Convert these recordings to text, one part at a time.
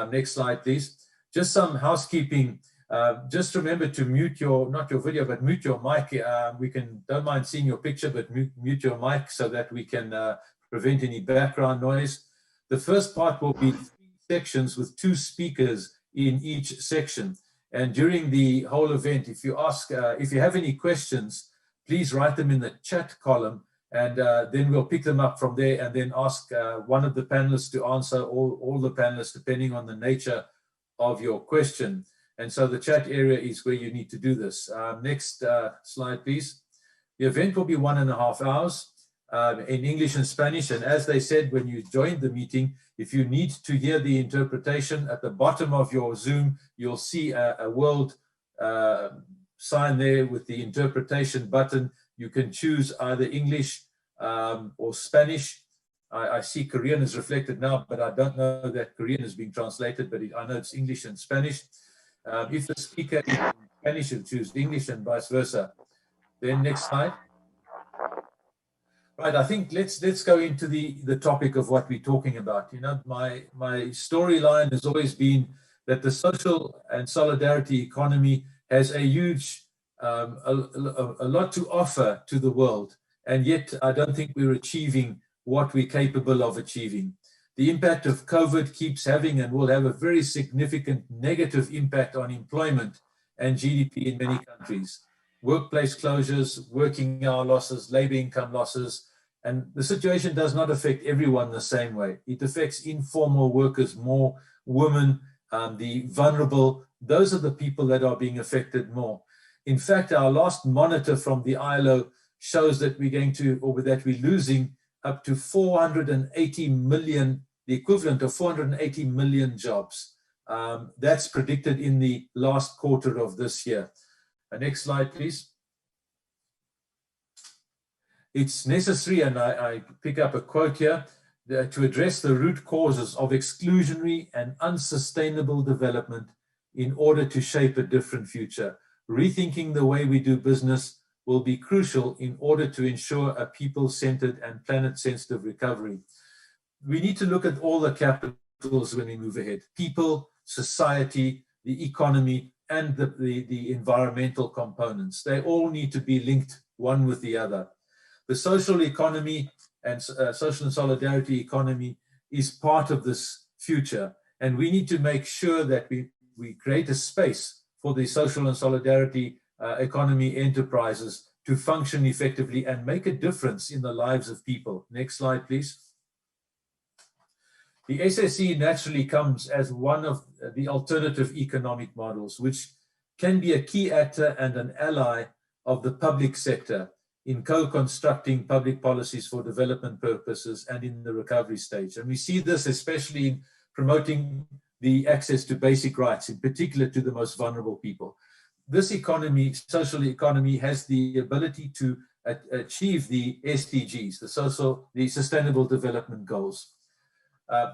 Next slide, please. Just some housekeeping. Just remember to mute your, not your video, but mute your mic. Don't mind seeing your picture, but mute your mic so that we can prevent any background noise. The first part will be 3 sections with 2 speakers in each section. And during the whole event, if you have any questions, please write them in the chat column, and then we'll pick them up from there and then ask one of the panelists to answer, all the panelists, depending on the nature of your question. And so the chat area is where you need to do this. Next slide, please. The event will be 1.5 hours in English and Spanish. And as they said, when you joined the meeting, if you need to hear the interpretation, at the bottom of your Zoom, you'll see a world sign there with the interpretation button. You can choose either English or Spanish. I see Korean is reflected now, but I don't know that Korean is being translated, but I know it's English and Spanish. If the speaker is in Spanish, you'll choose English and vice versa. Then next slide. Right, I think let's go into the topic of what we're talking about. You know, my storyline has always been that the social and solidarity economy has a huge, a lot to offer to the world, and yet I don't think we're achieving what we're capable of achieving. The impact of COVID keeps having and will have a very significant negative impact on employment and GDP in many countries. Workplace closures, working hour losses, labor income losses, and the situation does not affect everyone the same way. It affects informal workers more, women, the vulnerable. Those are the people that are being affected more. In fact, our last monitor from the ILO shows that we're going to, or that we're losing up to 480 million, the equivalent of 480 million jobs. That's predicted in the last quarter of this year. Next slide, please. It's necessary, and I pick up a quote here, to address the root causes of exclusionary and unsustainable development in order to shape a different future. Rethinking the way we do business will be crucial in order to ensure a people-centered and planet-sensitive recovery. We need to look at all the capitals when we move ahead: people, society, the economy, and the environmental components. They all need to be linked one with the other. The social economy and social and solidarity economy is part of this future, and we need to make sure that we create a space for the social and solidarity economy enterprises to function effectively and make a difference in the lives of people. Next slide, please. The SSE naturally comes as one of the alternative economic models, which can be a key actor and an ally of the public sector in co-constructing public policies for development purposes and in the recovery stage. And we see this especially in promoting the access to basic rights, in particular to the most vulnerable people. This economy, social economy, has the ability to achieve the SDGs, the Sustainable Development Goals.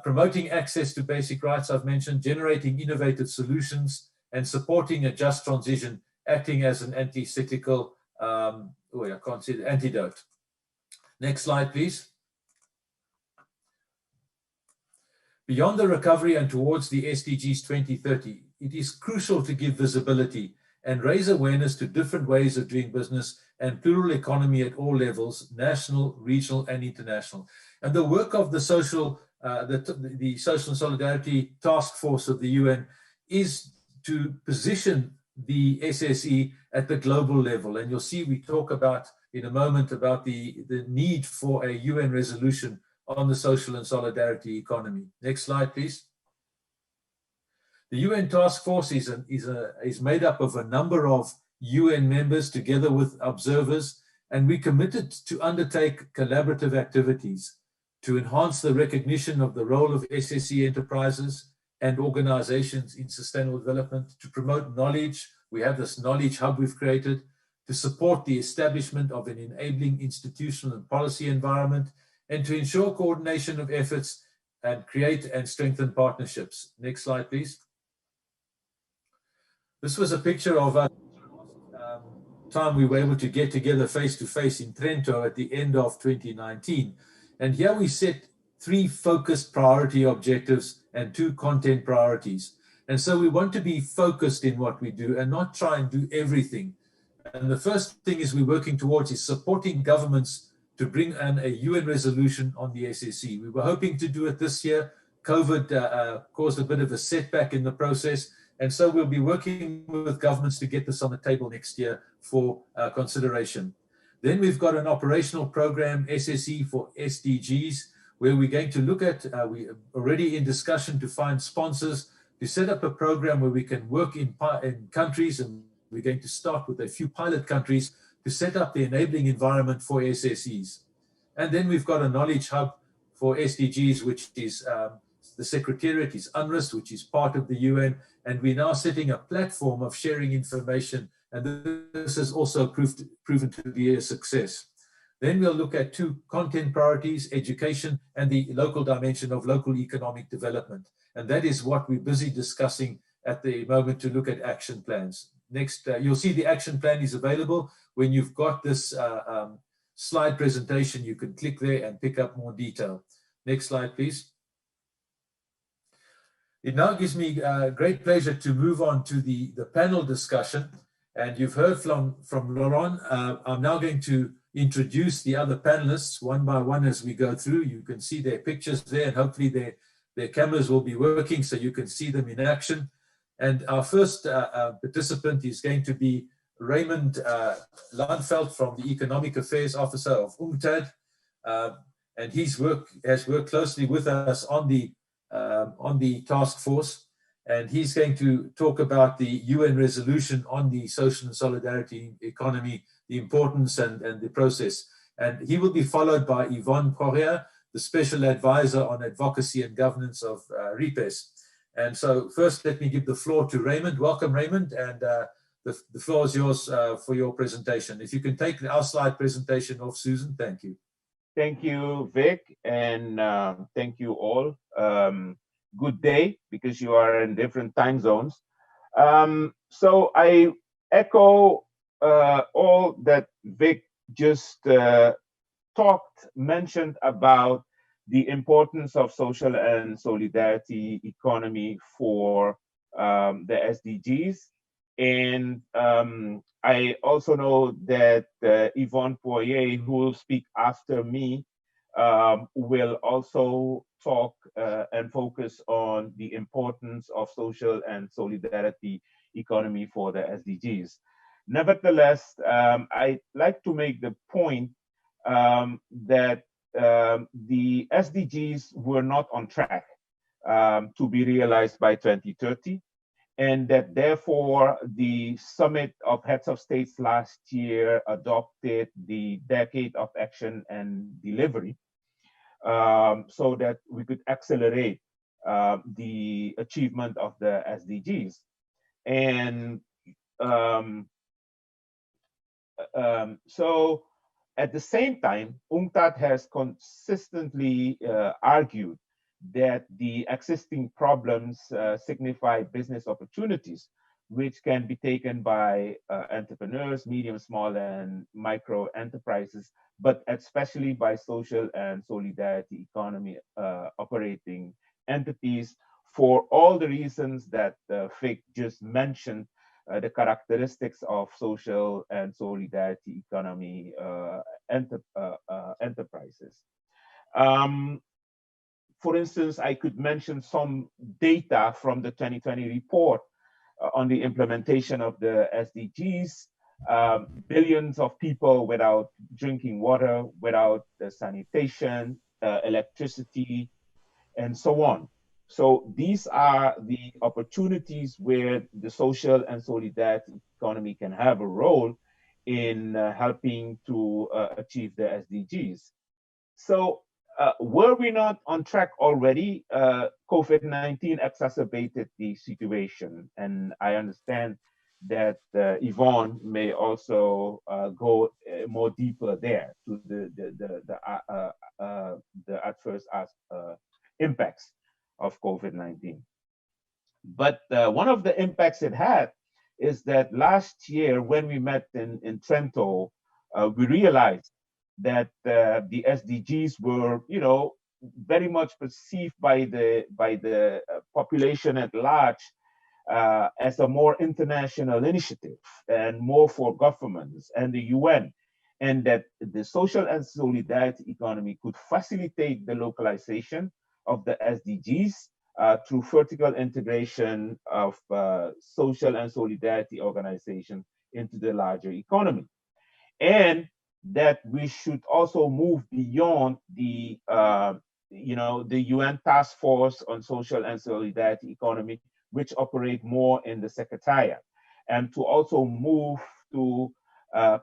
Promoting access to basic rights, I've mentioned, generating innovative solutions, and supporting a just transition, acting as an anti-cyclical, I can't see the antidote. Next slide, please. Beyond the recovery and towards the SDGs 2030, it is crucial to give visibility and raise awareness to different ways of doing business and plural economy at all levels, national, regional, and international. And the work of the Social and Solidarity Task Force of the UN is to position the SSE at the global level. And you'll see we talk about in a moment about the need for a UN resolution on the social and solidarity economy. Next slide, please. The UN Task Force is made up of a number of UN members together with observers, and we committed to undertake collaborative activities to enhance the recognition of the role of SSE enterprises and organizations in sustainable development, to promote knowledge. We have this knowledge hub we've created, to support the establishment of an enabling institutional and policy environment, and to ensure coordination of efforts and create and strengthen partnerships. Next slide, please. This was a picture of us time we were able to get together face-to-face in Trento at the end of 2019. And here we set 3 focused priority objectives and 2 content priorities. And so we want to be focused in what we do and not try and do everything. And the first thing is we're working towards is supporting governments to bring in a UN resolution on the SSE. We were hoping to do it this year. COVID caused a bit of a setback in the process. And so we'll be working with governments to get this on the table next year for consideration. Then we've got an operational program, SSE for SDGs, where we're going to look at, we're already in discussion to find sponsors to set up a program where we can work in countries, and we're going to start with a few pilot countries to set up the enabling environment for SSEs. And then we've got a knowledge hub for SDGs, which is the Secretariat is UNRWA, which is part of the UN, and we're now setting a platform of sharing information, and this has also proven to be a success. Then we'll look at 2 content priorities, education and the local dimension of local economic development. And that is what we're busy discussing at the moment to look at action plans. Next, you'll see the action plan is available. When you've got this slide presentation, you can click there and pick up more detail. Next slide, please. It now gives me great pleasure to move on to the panel discussion. And you've heard from Laurent. I'm now going to introduce the other panelists one by one as we go through. You can see their pictures there, and hopefully their cameras will be working so you can see them in action. And our first participant is going to be Raymond Landveld from the Economic Affairs Officer of UNCTAD. And has worked closely with us on the task force. And he's going to talk about the UN resolution on the social and solidarity economy, the importance and the process. And he will be followed by Yvonne Poirier, the Special Advisor on Advocacy and Governance of RIPES. And so first, let me give the floor to Raymond. Welcome, Raymond, and the floor is yours for your presentation. If you can take our slide presentation off, Susan, thank you. Thank you, Vic, and thank you all. Good day, because you are in different time zones. So I echo all that Vic just mentioned about the importance of social and solidarity economy for the SDGs. And I also know that Yvonne Poirier, who will speak after me, will also talk and focus on the importance of social and solidarity economy for the SDGs. Nevertheless, I'd like to make the point that the SDGs were not on track to be realized by 2030, and that therefore the Summit of Heads of States last year adopted the Decade of Action and Delivery, so that we could accelerate the achievement of the SDGs. And so at the same time, UNCTAD has consistently argued that the existing problems signify business opportunities, which can be taken by entrepreneurs, medium, small, and micro enterprises, but especially by social and solidarity economy operating entities, for all the reasons that Vic just mentioned, the characteristics of social and solidarity economy enterprises. For instance, I could mention some data from the 2020 report on the implementation of the SDGs. Billions of people without drinking water, without sanitation, electricity, and so on. So these are the opportunities where the social and solidarity economy can have a role in helping to achieve the SDGs. So were we not on track already? COVID-19 exacerbated the situation, and I understand that Yvonne may also go more deeper there to the adverse impacts of COVID-19. But one of the impacts it had is that last year when we met in Trento, we realized that the SDGs were, very much perceived by the population at large as a more international initiative and more for governments and the UN, and that the social and solidarity economy could facilitate the localization of the SDGs through vertical integration of social and solidarity organization into the larger economy. And that we should also move beyond the the UN Task Force on Social and Solidarity Economy, which operate more in the Secretariat, and to also move to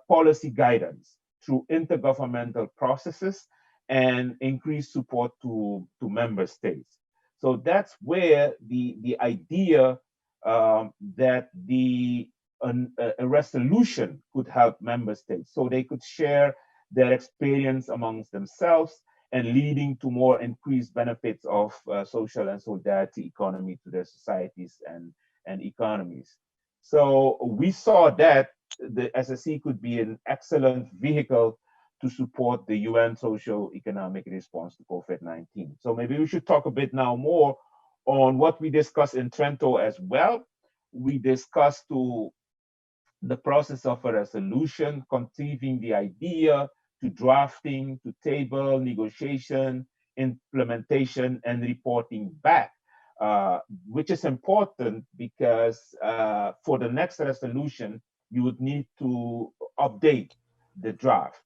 policy guidance through intergovernmental processes and increase support to member states. So that's where the idea that a resolution could help member states so they could share their experience amongst themselves and leading to more increased benefits of social and solidarity economy to their societies and economies. So we saw that the SSE could be an excellent vehicle to support the UN social economic response to COVID-19. So maybe we should talk a bit now more on what we discussed in Trento as well. We discussed the process of a resolution, conceiving the idea, to drafting, to table, negotiation, implementation, and reporting back, which is important because for the next resolution, you would need to update the draft.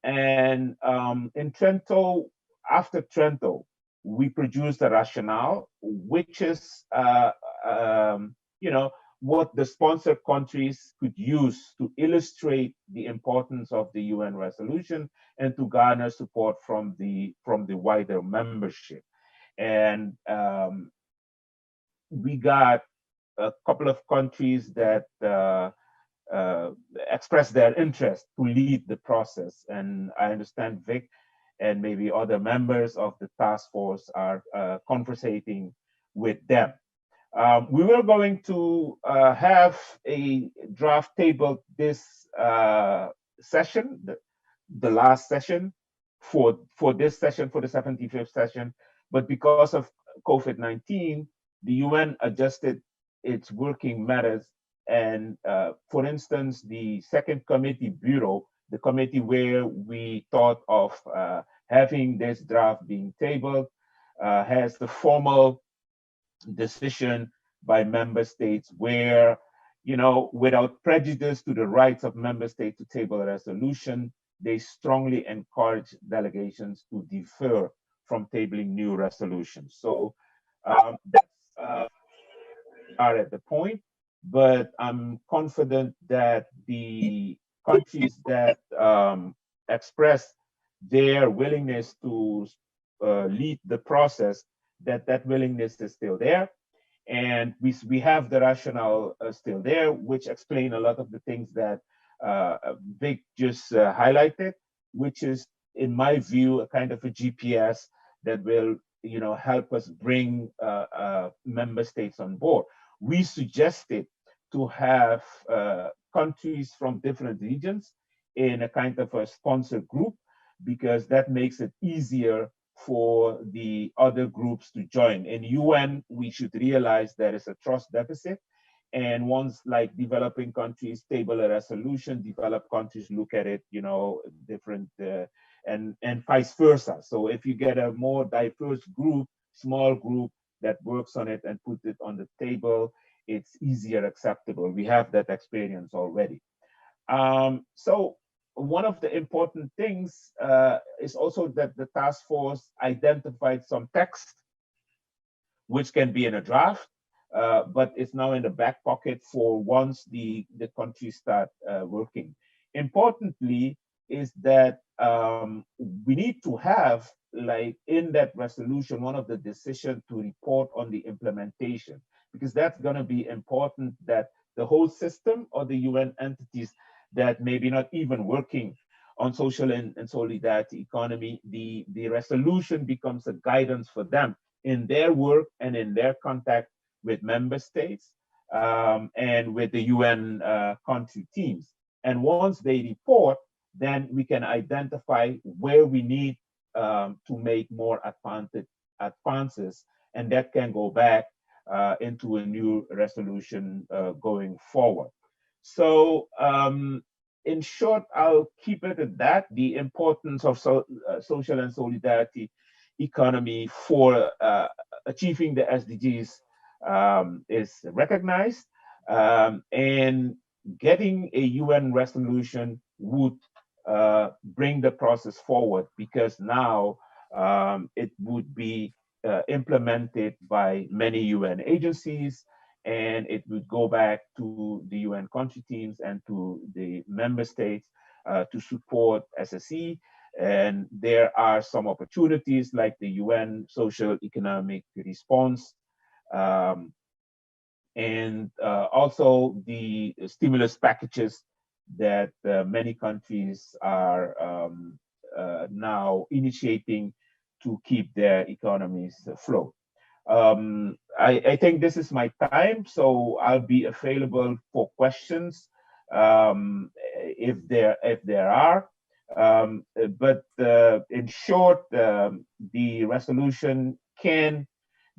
And in Trento, after Trento, we produced a rationale, which is, what the sponsor countries could use to illustrate the importance of the UN resolution and to garner support from the wider membership. And we got a couple of countries that expressed their interest to lead the process. And I understand Vic and maybe other members of the task force are conversating with them. We were going to have a draft table this session, the last session for this session, for the 75th session, but because of COVID-19, the UN adjusted its working methods. And for instance, the second committee bureau, the committee where we thought of having this draft being tabled, has the formal decision by member states where, without prejudice to the rights of member states to table a resolution, they strongly encourage delegations to defer from tabling new resolutions. So that's are at the point, but I'm confident that the countries that express their willingness to lead the process, that willingness is still there. And we have the rationale still there, which explain a lot of the things that Vic just highlighted, which is, in my view, a kind of a GPS that will, help us bring member states on board. We suggested to have countries from different regions in a kind of a sponsor group, because that makes it easier for the other groups to join. In UN, we should realize there is a trust deficit. And once, like, developing countries table a resolution, developed countries look at it, different, and vice versa. So if you get a more diverse group, small group that works on it and put it on the table, it's easier acceptable. We have that experience already. So one of the important things is also that the task force identified some text which can be in a draft, but it's now in the back pocket for once the countries start working. Importantly is that we need to have, like, in that resolution, one of the decisions to report on the implementation, because that's going to be important, that the whole system or the UN entities that maybe not even working on social and solidarity economy, the resolution becomes a guidance for them in their work and in their contact with member states and with the UN country teams. And once they report, then we can identify where we need to make more advances, and that can go back into a new resolution going forward. So in short, I'll keep it at that. The importance of social and solidarity economy for achieving the SDGs is recognized, and getting a UN resolution would bring the process forward, because now it would be implemented by many UN agencies, and it would go back to the UN country teams and to the member states to support SSE. And there are some opportunities like the UN social economic response, um, and also the stimulus packages that many countries are now initiating to keep their economies afloat. I think this is my time, so I'll be available for questions if there are. But in short, the resolution can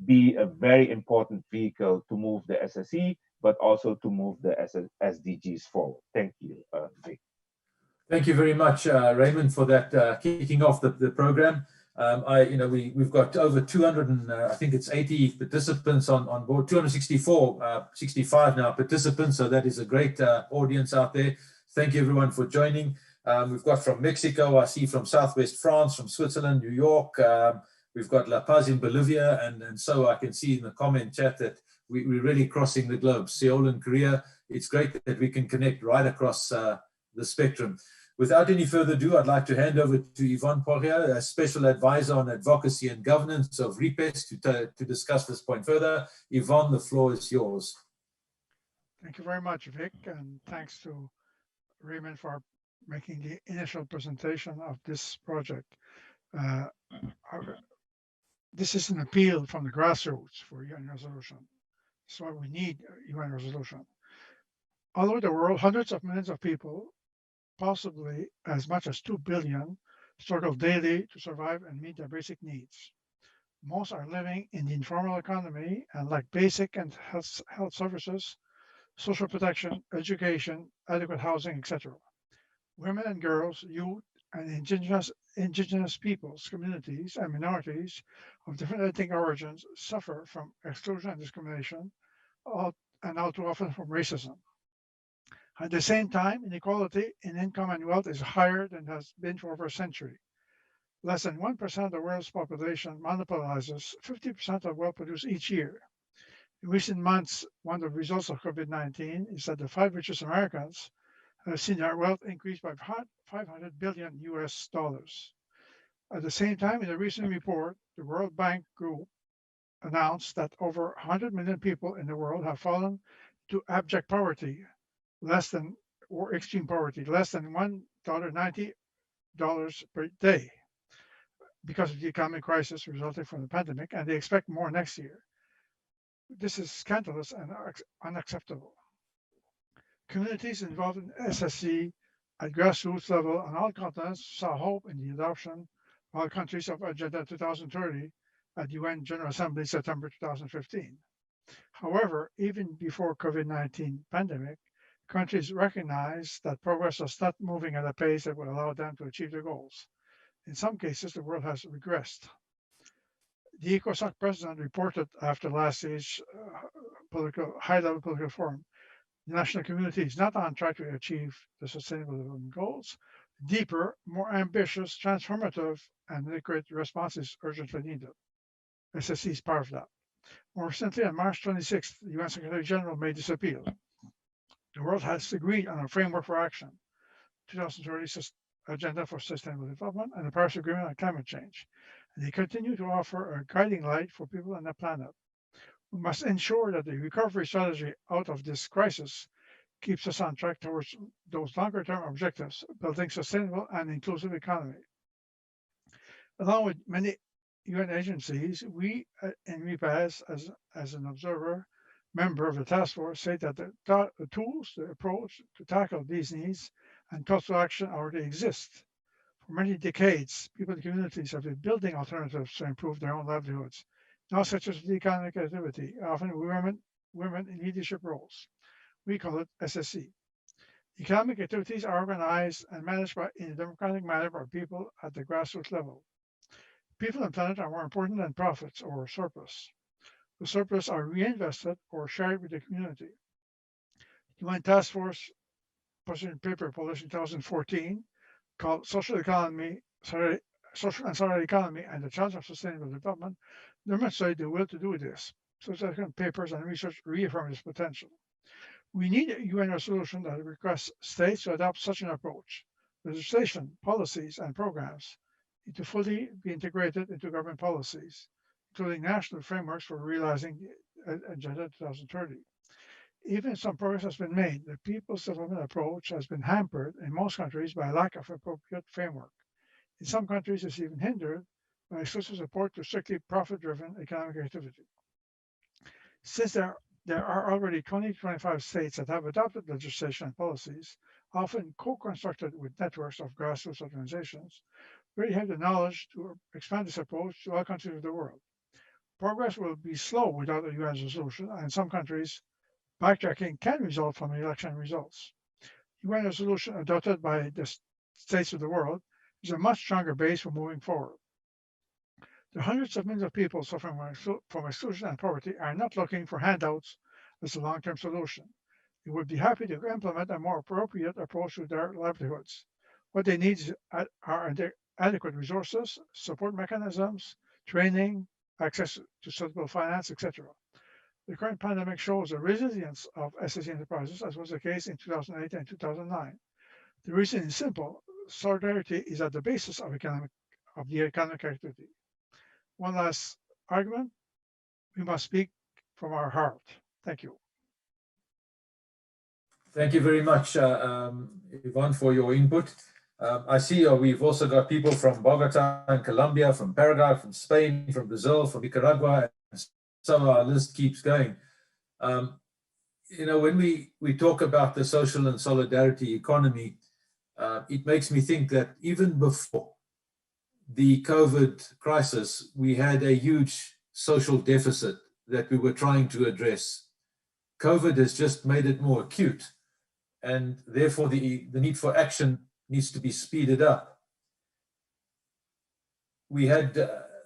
be a very important vehicle to move the SSE, but also to move the SDGs forward. Thank you, Vic. Thank you very much, Raymond, for that kicking off the program. We've got over 200 and I think it's 80 participants on board, 264, 65 now participants. So that is a great audience out there. Thank you everyone for joining. We've got from Mexico, I see from Southwest France, from Switzerland, New York. We've got La Paz in Bolivia, and so I can see in the comment chat that we're really crossing the globe. Seoul in Korea. It's great that we can connect right across the spectrum. Without any further ado, I'd like to hand over to Yvonne Poirier, a special advisor on advocacy and governance of RIPES, to discuss this point further. Yvonne, the floor is yours. Thank you very much, Vic, and thanks to Raymond for making the initial presentation of this project. This is an appeal from the grassroots for UN resolution. That's why we need a UN resolution. All over the world, hundreds of millions of people, possibly as much as 2 billion, struggle daily to survive and meet their basic needs. Most are living in the informal economy and lack basic and health services, social protection, education, adequate housing, etc. Women and girls, youth, and indigenous peoples, communities, and minorities of different ethnic origins suffer from exclusion and discrimination, and all too often from racism. At the same time, inequality in income and wealth is higher than it has been for over a century. Less than 1% of the world's population monopolizes 50% of wealth produced each year. In recent months, one of the results of COVID-19 is that the 5 richest Americans have seen their wealth increase by 500 billion US dollars. At the same time, in a recent report, the World Bank Group announced that over 100 million people in the world have fallen to abject poverty, or extreme poverty, less than $1.90 per day, because of the economic crisis resulting from the pandemic, and they expect more next year. This is scandalous and unacceptable. Communities involved in SSE at grassroots level on all continents saw hope in the adoption by all countries of Agenda 2030 at the UN General Assembly September 2015. However, even before COVID-19 pandemic, countries recognized that progress was not moving at a pace that would allow them to achieve their goals. In some cases, the world has regressed. The ECOSOC president reported after last year's high-level political forum, the national community is not on track to achieve the Sustainable Development Goals. Deeper, more ambitious, transformative, and adequate response is urgently needed. SSE is part of that. More recently, on March 26th, the UN Secretary General made this appeal. The world has agreed on a framework for action, 2030 Agenda for Sustainable Development and the Paris Agreement on Climate Change. And they continue to offer a guiding light for people on the planet. We must ensure that the recovery strategy out of this crisis keeps us on track towards those longer-term objectives, building sustainable and inclusive economy. Along with many UN agencies, we in RIPES, as an observer, member of the task force, say that the tools, the approach to tackle these needs and calls to action already exist. For many decades, people in communities have been building alternatives to improve their own livelihoods, now such as the economic activity, often women in leadership roles. We call it SSE. Economic activities are organized and managed in a democratic manner by people at the grassroots level. People and planet are more important than profits or surplus. The surplus are reinvested or shared with the community. The UN Task Force published a paper published in 2014 called Social and Solidarity Economy and the Challenge of Sustainable Development demonstrate the will to do this. Subsequent papers and research reaffirm this potential. We need a UN resolution that requests states to adopt such an approach. Legislation, policies, and programs need to fully be integrated into government policies, including national frameworks for realizing the Agenda 2030. Even if some progress has been made, the people's development approach has been hampered in most countries by lack of appropriate framework. In some countries, it's even hindered by exclusive support to strictly profit-driven economic activity. Since there are already 20 to 25 states that have adopted legislation and policies, often co-constructed with networks of grassroots organizations, we already have the knowledge to expand this approach to all countries of the world. Progress will be slow without a UN resolution, and in some countries, backtracking can result from election results. UN resolution adopted by the states of the world is a much stronger base for moving forward. The hundreds of millions of people suffering from exclusion and poverty are not looking for handouts as a long-term solution. They would be happy to implement a more appropriate approach to their livelihoods. What they need are adequate resources, support mechanisms, training, access to suitable finance, etc. The current pandemic shows the resilience of SSE enterprises, as was the case in 2008 and 2009. The reason is simple. Solidarity is at the basis of the economic activity. One last argument, we must speak from our heart. Thank you. Thank you very much, Yvonne, for your input. I see we've also got people from Bogota and Colombia, from Paraguay, from Spain, from Brazil, from Nicaragua, and so our list keeps going. You know, when we talk about the social and solidarity economy, it makes me think that even before the COVID crisis, we had a huge social deficit that we were trying to address. COVID has just made it more acute, and therefore the need for action needs to be speeded up. We had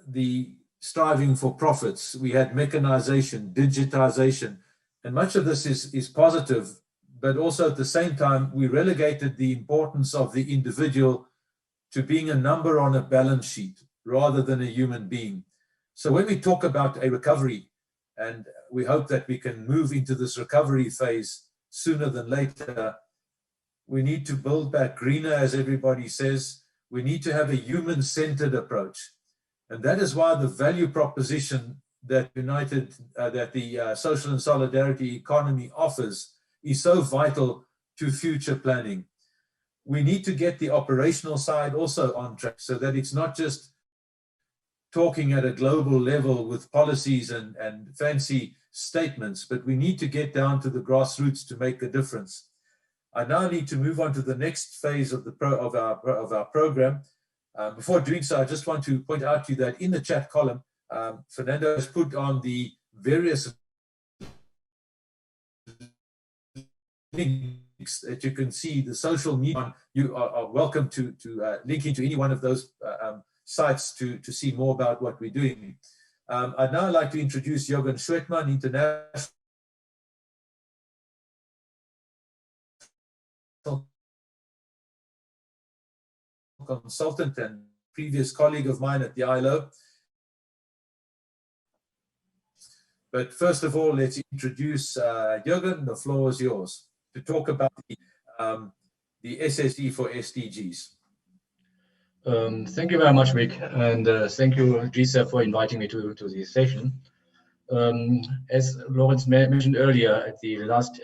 the striving for profits, we had mechanization, digitization, and much of this is positive, but also at the same time, we relegated the importance of the individual to being a number on a balance sheet rather than a human being. So when we talk about a recovery, and we hope that we can move into this recovery phase sooner than later, we need to build back greener, as everybody says. We need to have a human-centered approach. And that is why the value proposition that the social and solidarity economy offers is so vital to future planning. We need to get the operational side also on track so that it's not just talking at a global level with policies and fancy statements, but we need to get down to the grassroots to make a difference. I now need to move on to the next phase of our program. Before doing so, I just want to point out to you that in the chat column, Fernando has put on the various links that you can see the social media. You are welcome to link into any one of those sites to see more about what we're doing. I'd now like to introduce Jürgen Schwetman, international consultant and previous colleague of mine at the ILO. But first of all, let's introduce Jürgen. The floor is yours to talk about the SSE for SDGs. Thank you very much, Rick, and thank you, GSA, for inviting me to this session. As Lawrence mentioned earlier, at the last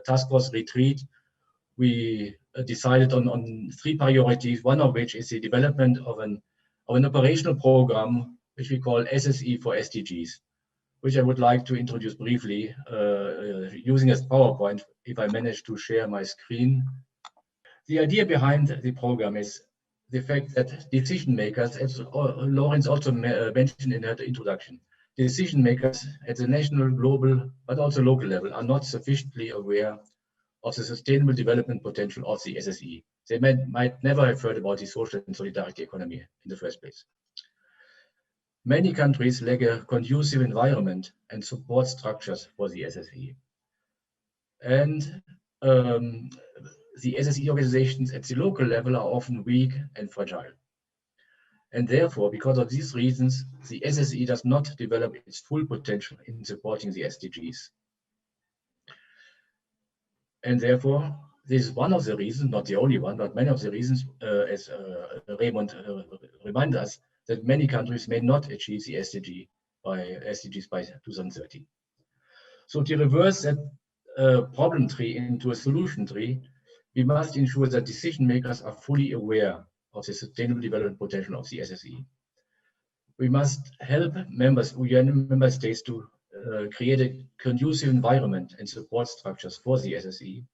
task force retreat, we decided on 3 priorities, one of which is the development of an operational program, which we call SSE for SDGs, which I would like to introduce briefly using as PowerPoint, if I manage to share my screen. The idea behind the program is the fact that decision makers, as Lawrence also mentioned in her introduction, decision makers at the national, global, but also local level are not sufficiently aware of the sustainable development potential of the SSE. They might never have heard about the social and solidarity economy in the first place. Many countries lack a conducive environment and support structures for the SSE. And the SSE organizations at the local level are often weak and fragile. And therefore, because of these reasons, the SSE does not develop its full potential in supporting the SDGs. And therefore, this is one of the reasons, not the only one, but many of the reasons, as Raymond reminds us, that many countries may not achieve the SDGs by 2030. So to reverse that problem tree into a solution tree, we must ensure that decision makers are fully aware of the sustainable development potential of the SSE. We must help UN member states to create a conducive environment and support structures for the SSE.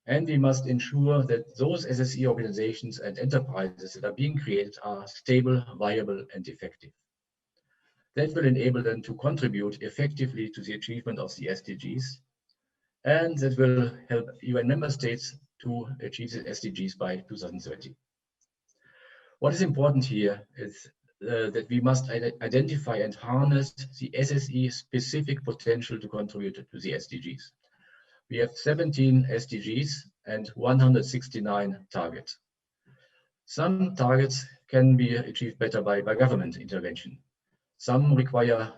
And we must ensure that those SSE organizations and enterprises that are being created are stable, viable, and effective. That will enable them to contribute effectively to the achievement of the SDGs, and that will help UN member states to achieve the SDGs by 2030. What is important here is that we must identify and harness the SSE specific potential to contribute to the SDGs. We have 17 SDGs and 169 targets. Some targets can be achieved better by government intervention. Some require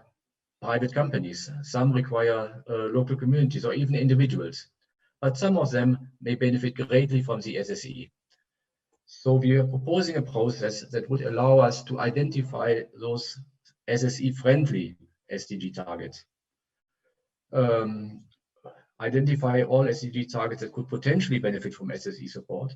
private companies, some require local communities or even individuals, but some of them may benefit greatly from the SSE. So we are proposing a process that would allow us to identify those SSE-friendly SDG targets. Identify all SDG targets that could potentially benefit from SSE support.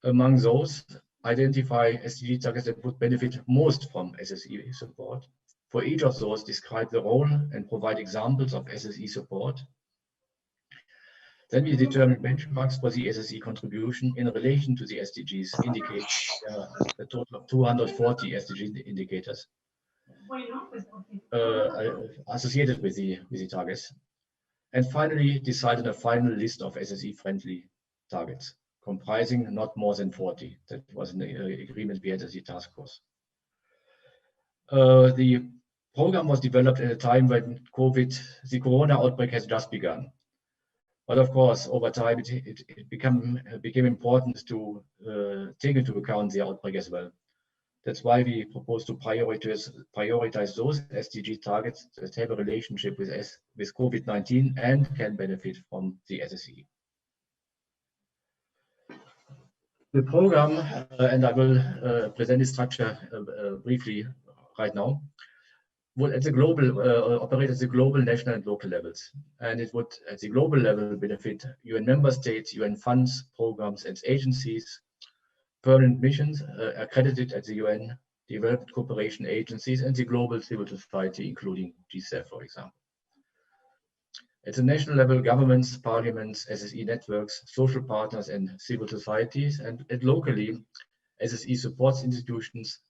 Among those, identify SDG targets that would benefit most from SSE support. For each of those, describe the role and provide examples of SSE support. Then we determine benchmarks for the SSE contribution in relation to the SDGs, indicate a total of 240 SDG indicators associated with the targets. And finally, decide on a final list of SSE-friendly targets, comprising not more than 40. That was an agreement we had as the task force. The program was developed at a time when the corona outbreak has just begun. But of course, over time, it became important to take into account the outbreak as well. That's why we propose to prioritize those SDG targets that have a relationship with COVID-19 and can benefit from the SSE. The program, and I will present the structure briefly right now, would at the global operate at the global, national, and local levels, and it would at the global level benefit UN member states, UN funds, programs, and agencies, permanent missions accredited at the UN, development cooperation agencies, and the global civil society, including GSEF, for example. At the national level, governments, parliaments, SSE networks, social partners, and civil societies, and at locally, SSE supports institutions,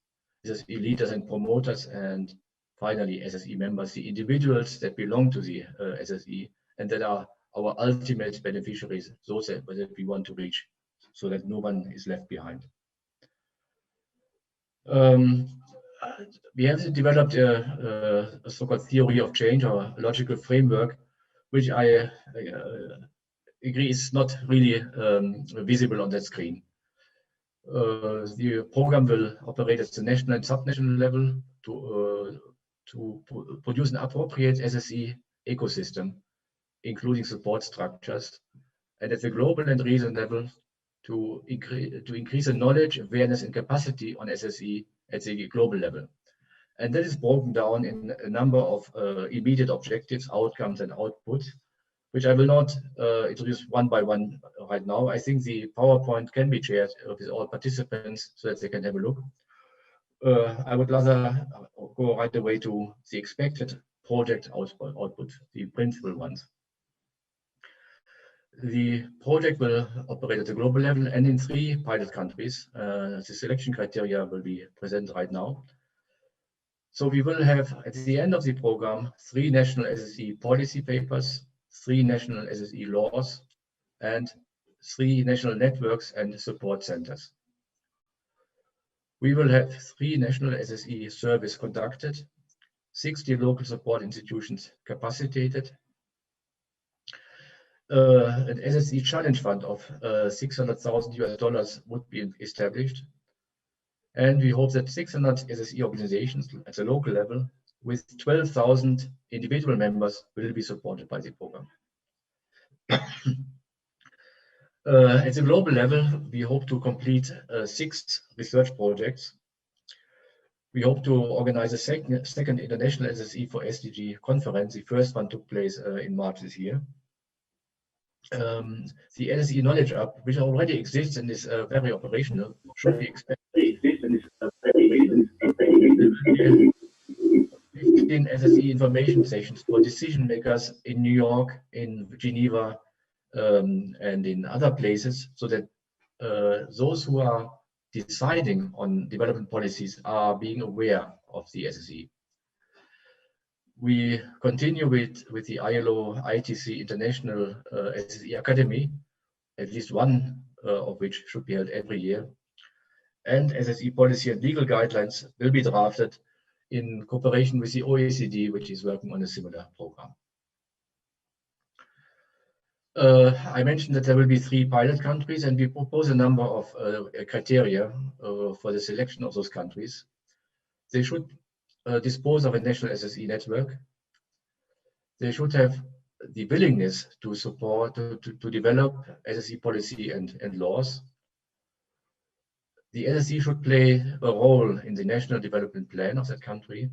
SSE leaders and promoters, and finally, SSE members, the individuals that belong to the SSE and that are our ultimate beneficiaries, those that we want to reach, so that no one is left behind. We have developed a so-called theory of change or a logical framework, which I agree is not really visible on that screen. The program will operate at the national and subnational level to produce an appropriate SSE ecosystem, including support structures, and at the global and regional level to increase the knowledge, awareness, and capacity on SSE at the global level. And that is broken down in a number of immediate objectives, outcomes, and outputs, which I will not introduce one by one right now. I think the PowerPoint can be shared with all participants so that they can have a look. I would rather go right away to the expected project output, the principal ones. The project will operate at the global level and in 3 pilot countries. The selection criteria will be presented right now. So we will have, at the end of the program, 3 national SSE policy papers, 3 national SSE laws, and 3 national networks and support centers. We will have 3 national SSE surveys conducted, 60 local support institutions capacitated, an SSE challenge fund of $600,000 would be established. And we hope that 600 SSE organizations at the local level with 12,000 individual members will be supported by the program. At the global level, we hope to complete 6 research projects. We hope to organize a second International SSE for SDG conference. The first one took place in March this year. The SSE Knowledge Hub, which already exists and is very operational, should be expanded. 15 SSE information sessions for decision makers in New York, in Geneva, and in other places, so that those who are deciding on development policies are being aware of the SSE. We continue with the ILO ITC International SSE Academy, at least one of which should be held every year. And SSE policy and legal guidelines will be drafted in cooperation with the OECD, which is working on a similar program. I mentioned that there will be 3 pilot countries, and we propose a number of criteria for the selection of those countries. They should dispose of a national SSE network. They should have the willingness to support, to develop SSE policy and laws. The SSE should play a role in the national development plan of that country.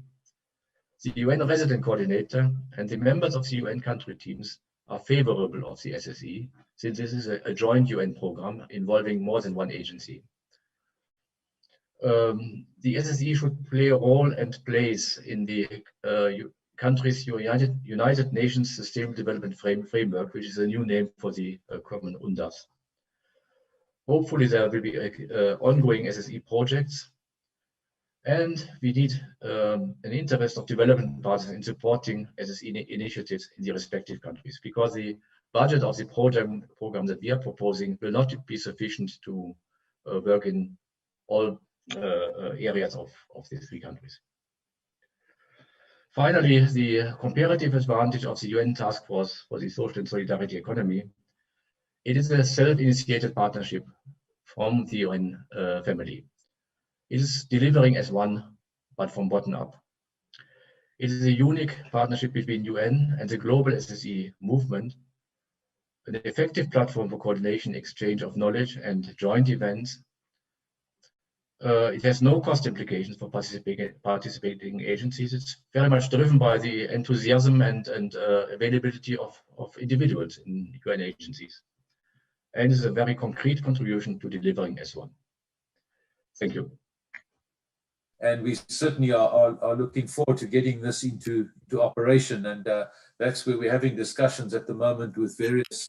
The UN resident coordinator and the members of the UN country teams are favorable of the SSE, since this is a joint UN program involving more than one agency. The SSE should play a role and place in the country's United Nations Sustainable Development Framework, which is a new name for the common UNDAS. Hopefully there will be ongoing SSE projects, and we need an interest of development partners in supporting SSE initiatives in the respective countries, because the budget of the program that we are proposing will not be sufficient to work in all areas of these 3 countries. Finally, the comparative advantage of the UN Task Force for the Social and Solidarity Economy. It is a self-initiated partnership from the UN family. It is delivering as one, but from bottom up. It is a unique partnership between UN and the global SSE movement, an effective platform for coordination, exchange of knowledge, and joint events. It has no cost implications for participating agencies. It's very much driven by the enthusiasm and availability of individuals in UN agencies, and is a very concrete contribution to delivering as one. Thank you. And we certainly are looking forward to getting this into operation, and that's where we're having discussions at the moment with various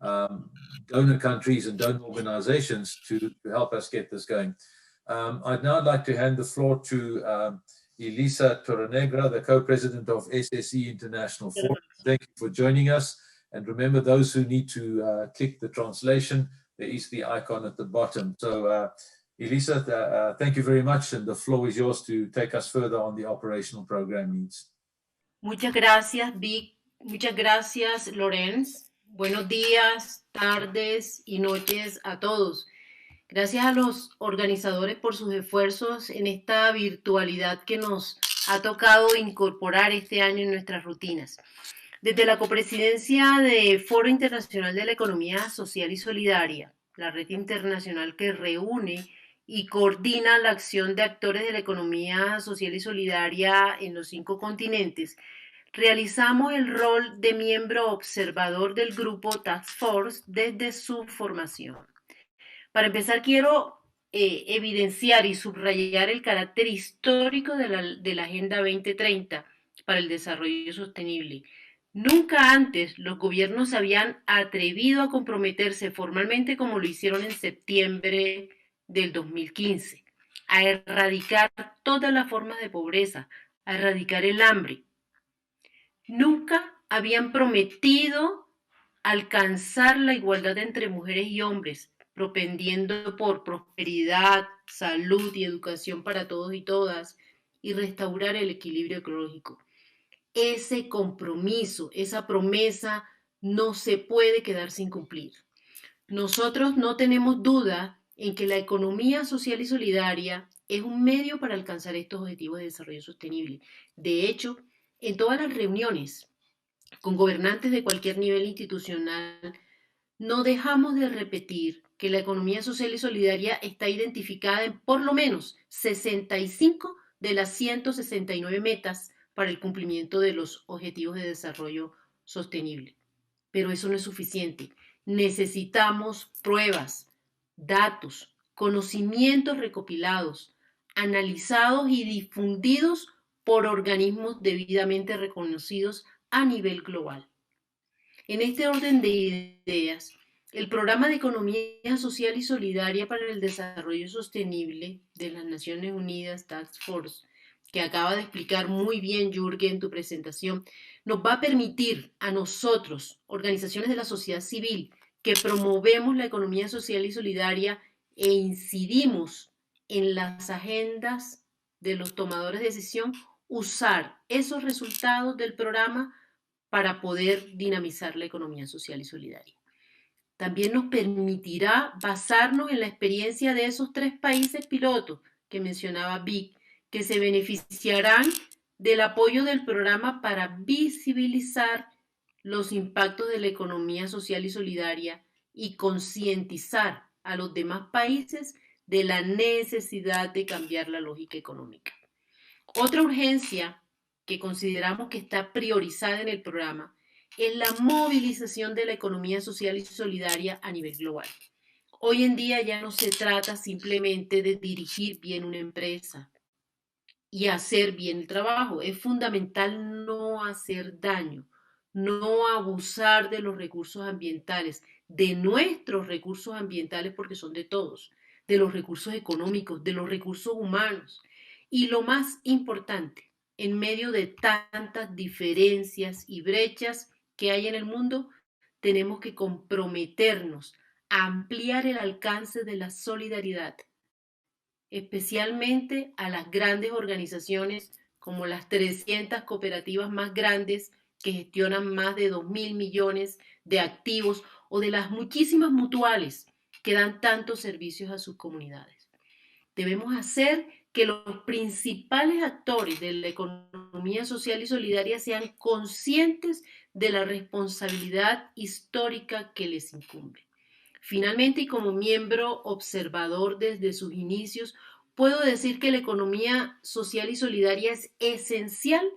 donor countries and donor organizations to help us get this going. I'd now like to hand the floor to Elisa Torrenegra, the co-president of SSE International Forum. Thank you for joining us. And remember, those who need to click the translation, there is the icon at the bottom. So Elisa, thank you very much, and the floor is yours to take us further on the operational program needs. Muchas gracias, Vic. Muchas gracias, Lorenz. Buenos días, tardes y noches a todos. Gracias a los organizadores por sus esfuerzos en esta virtualidad que nos ha tocado incorporar este año en nuestras rutinas. Desde la copresidencia de Foro Internacional de la Economía Social y Solidaria, la red internacional que reúne y coordina la acción de actores de la economía social y solidaria en los 5 continentes, realizamos el rol de miembro observador del grupo Task Force desde su formación. Para empezar, quiero evidenciar y subrayar el carácter histórico de la Agenda 2030 para el Desarrollo Sostenible, Nunca antes los gobiernos se habían atrevido a comprometerse formalmente como lo hicieron en septiembre del 2015, a erradicar todas las formas de pobreza, a erradicar el hambre. Nunca habían prometido alcanzar la igualdad entre mujeres y hombres, propendiendo por prosperidad, salud y educación para todos y todas, y restaurar el equilibrio ecológico. Ese compromiso, esa promesa no se puede quedar sin cumplir. Nosotros no tenemos duda en que la economía social y solidaria es un medio para alcanzar estos objetivos de desarrollo sostenible. De hecho, en todas las reuniones con gobernantes de cualquier nivel institucional, no dejamos de repetir que la economía social y solidaria está identificada en por lo menos 65 de las 169 metas para el cumplimiento de los objetivos de desarrollo sostenible. Pero eso no es suficiente. Necesitamos pruebas, datos, conocimientos recopilados, analizados y difundidos por organismos debidamente reconocidos a nivel global. En este orden de ideas, el Programa de Economía Social y Solidaria para el Desarrollo Sostenible de las Naciones Unidas, Task Force, que acaba de explicar muy bien Jürgen en tu presentación, nos va a permitir a nosotros, organizaciones de la sociedad civil, que promovemos la economía social y solidaria e incidimos en las agendas de los tomadores de decisión, usar esos resultados del programa para poder dinamizar la economía social y solidaria. También nos permitirá basarnos en la experiencia de esos 3 países pilotos que mencionaba Vic, que se beneficiarán del apoyo del programa para visibilizar los impactos de la economía social y solidaria y concientizar a los demás países de la necesidad de cambiar la lógica económica. Otra urgencia que consideramos que está priorizada en el programa es la movilización de la economía social y solidaria a nivel global. Hoy en día ya no se trata simplemente de dirigir bien una empresa y hacer bien el trabajo. Es fundamental no hacer daño, no abusar de los recursos ambientales, de nuestros recursos ambientales porque son de todos, de los recursos económicos, de los recursos humanos. Y lo más importante, en medio de tantas diferencias y brechas que hay en el mundo, tenemos que comprometernos a ampliar el alcance de la solidaridad, especialmente a las grandes organizaciones como las 300 cooperativas más grandes que gestionan más de 2.000 millones de activos o de las muchísimas mutuales que dan tantos servicios a sus comunidades. Debemos hacer que los principales actores de la economía social y solidaria sean conscientes de la responsabilidad histórica que les incumbe. Finalmente, y como miembro observador desde sus inicios, puedo decir que la economía social y solidaria es esencial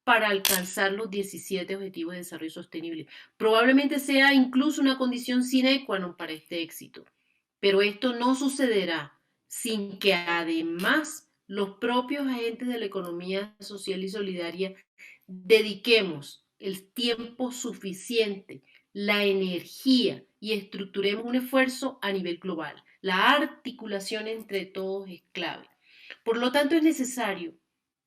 para alcanzar los 17 Objetivos de Desarrollo Sostenible. Probablemente sea incluso una condición sine qua non para este éxito, pero esto no sucederá sin que además los propios agentes de la economía social y solidaria dediquemos el tiempo suficiente, la energía y estructuremos un esfuerzo a nivel global. La articulación entre todos es clave. Por lo tanto, es necesario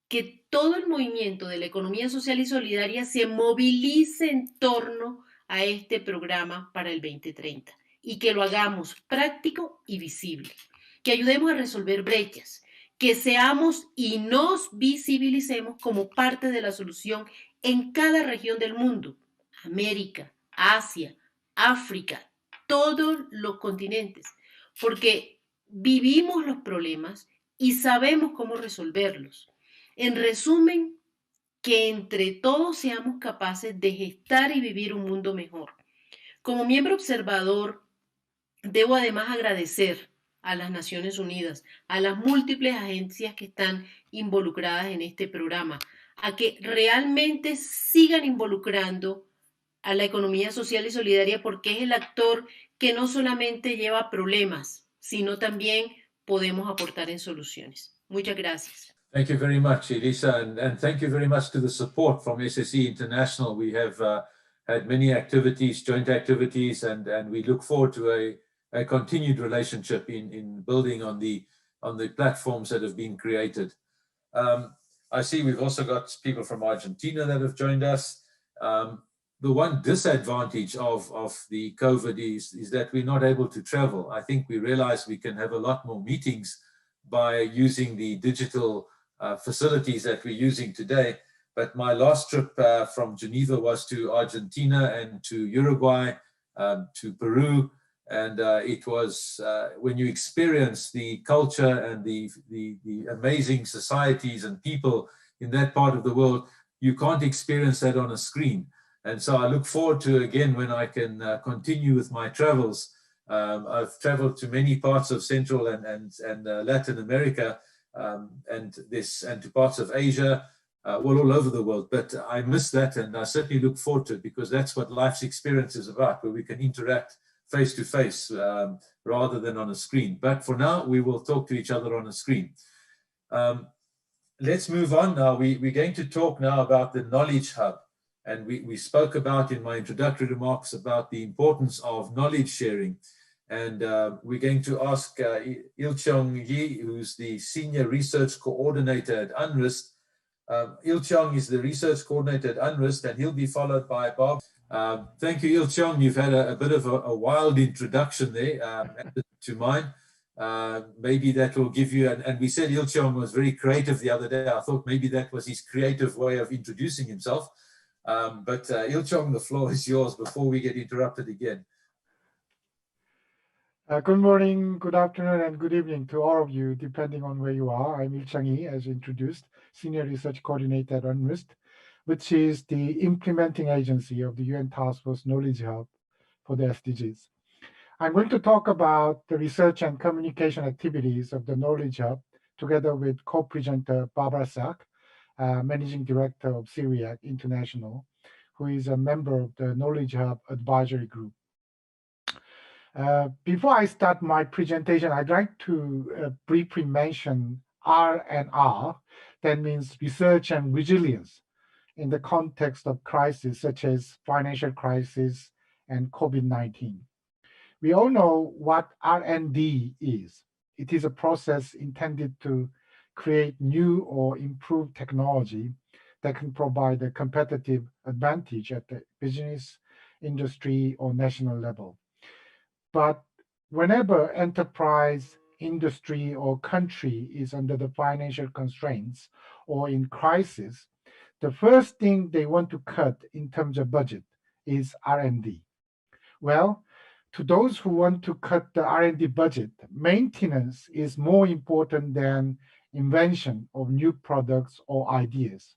que todo el movimiento de la economía social y solidaria se movilice en torno a este programa para el 2030 y que lo hagamos práctico y visible, que ayudemos a resolver brechas, que seamos y nos visibilicemos como parte de la solución en cada región del mundo, América, Asia, África, todos los continentes, porque vivimos los problemas y sabemos cómo resolverlos. En resumen, que entre todos seamos capaces de gestar y vivir un mundo mejor. Como miembro observador, debo además agradecer a las Naciones Unidas, a las múltiples agencias que están involucradas en este programa, a que realmente sigan involucrando a la economía social y solidaria porque es el actor que no solamente lleva problemas, sino también podemos aportar en soluciones. Muchas gracias. Thank you very much, Elisa, and thank you very much to the support from SSE International. We have had many activities, joint activities, and we look forward to a continued relationship in building on the platforms that have been created. I see we've also got people from Argentina that have joined us. The one disadvantage of the COVID is that we're not able to travel. I think we realize we can have a lot more meetings by using the digital facilities that we're using today. But my last trip from Geneva was to Argentina and to Uruguay, to Peru. And it was when you experience the culture and the amazing societies and people in that part of the world, you can't experience that on a screen. And so I look forward to, again, when I can continue with my travels. I've traveled to many parts of Central and Latin America, and to parts of Asia, well, all over the world. But I miss that, and I certainly look forward to it, because that's what life's experience is about, where we can interact face to face rather than on a screen. But for now, we will talk to each other on a screen. Let's move on now. We're going to talk now about the Knowledge Hub. And we spoke about in my introductory remarks about the importance of knowledge sharing. And we're going to ask Il-Chong Yi, who's the Senior Research Coordinator at UNRIST. Il-Chong is the Research Coordinator at UNRIST, and he'll be followed by Bob. Thank you, Il-Chong. You've had a bit of a wild introduction there to mine. Maybe that will give you, and we said Il-Chong was very creative the other day. I thought maybe that was his creative way of introducing himself. But Il-Chong, the floor is yours before we get interrupted again. Good morning, good afternoon, and good evening to all of you, depending on where you are. I'm Il-Chong Yi, as introduced, Senior Research Coordinator at UNRIST, which is the implementing agency of the UN Task Force Knowledge Hub for the SDGs. I'm going to talk about the research and communication activities of the Knowledge Hub, together with co-presenter Barbara Sack, Managing Director of SIRIAC International, who is a member of the Knowledge Hub Advisory Group. Before I start my presentation, I'd like to briefly mention R&R. That means research and resilience in the context of crises such as financial crisis and COVID-19. We all know what R&D is. It is a process intended to create new or improved technology that can provide a competitive advantage at the business, industry, or national level. But whenever enterprise, industry, or country is under the financial constraints or in crisis, the first thing they want to cut in terms of budget is R&D. Well, to those who want to cut the R&D budget, maintenance is more important than invention of new products or ideas.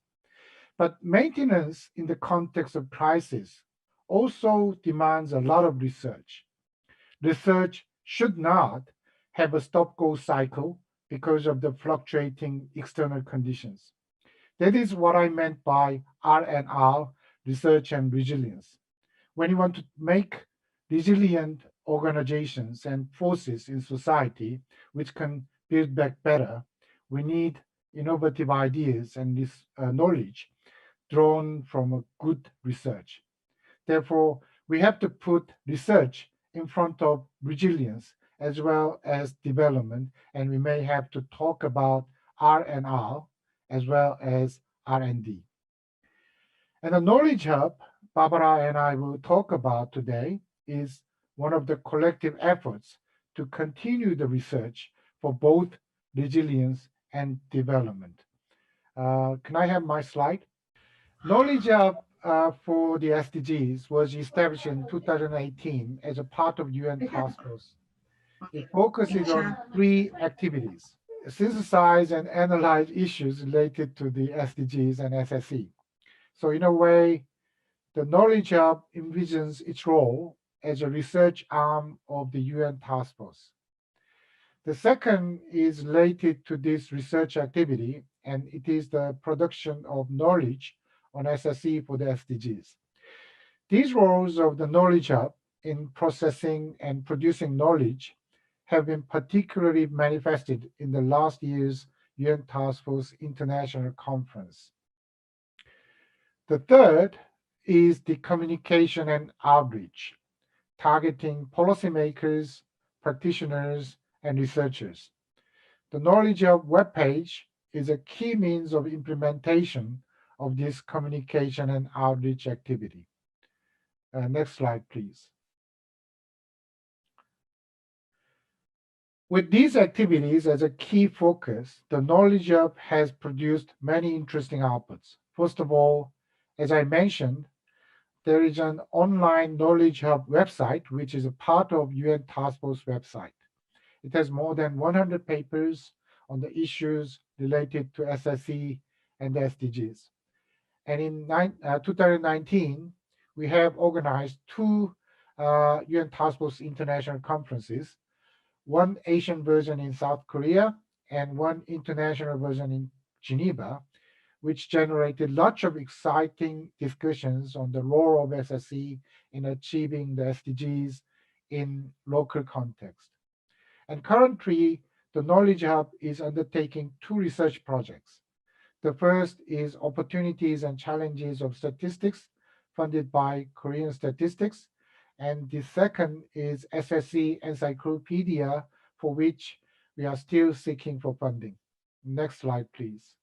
But maintenance in the context of crisis also demands a lot of research. Research should not have a stop-go cycle because of the fluctuating external conditions. That is what I meant by R&R, research and resilience. When you want to make resilient organizations and forces in society which can build back better, we need innovative ideas and this knowledge drawn from a good research. Therefore, we have to put research in front of resilience as well as development, and we may have to talk about R&R as well as R&D. And the Knowledge Hub Barbara and I will talk about today is one of the collective efforts to continue the research for both resilience and development. Can I have my slide? Knowledge Hub for the SDGs was established in 2018 as a part of UN Task Force. It focuses on 3 activities: synthesize and analyze issues related to the SDGs and SSE. So in a way, the Knowledge Hub envisions its role as a research arm of the UN Task Force. The second is related to this research activity, and it is the production of knowledge on SSE for the SDGs. These roles of the Knowledge Hub in processing and producing knowledge have been particularly manifested in the last year's UN Task Force International Conference. The third is the communication and outreach, targeting policymakers, practitioners, and researchers. The Knowledge Hub webpage is a key means of implementation of this communication and outreach activity. Next slide, please. With these activities as a key focus, the Knowledge Hub has produced many interesting outputs. First of all, as I mentioned, there is an online Knowledge Hub website, which is a part of UN Task Force website. It has more than 100 papers on the issues related to SSE and the SDGs. And in 2019, we have organized two UN Task Force international conferences, one Asian version in South Korea and one international version in Geneva, which generated lots of exciting discussions on the role of SSE in achieving the SDGs in local context. And currently, the Knowledge Hub is undertaking two research projects. The first is Opportunities and Challenges of Statistics, funded by Korean Statistics. And the second is SSE Encyclopedia, for which we are still seeking for funding. Next slide, please.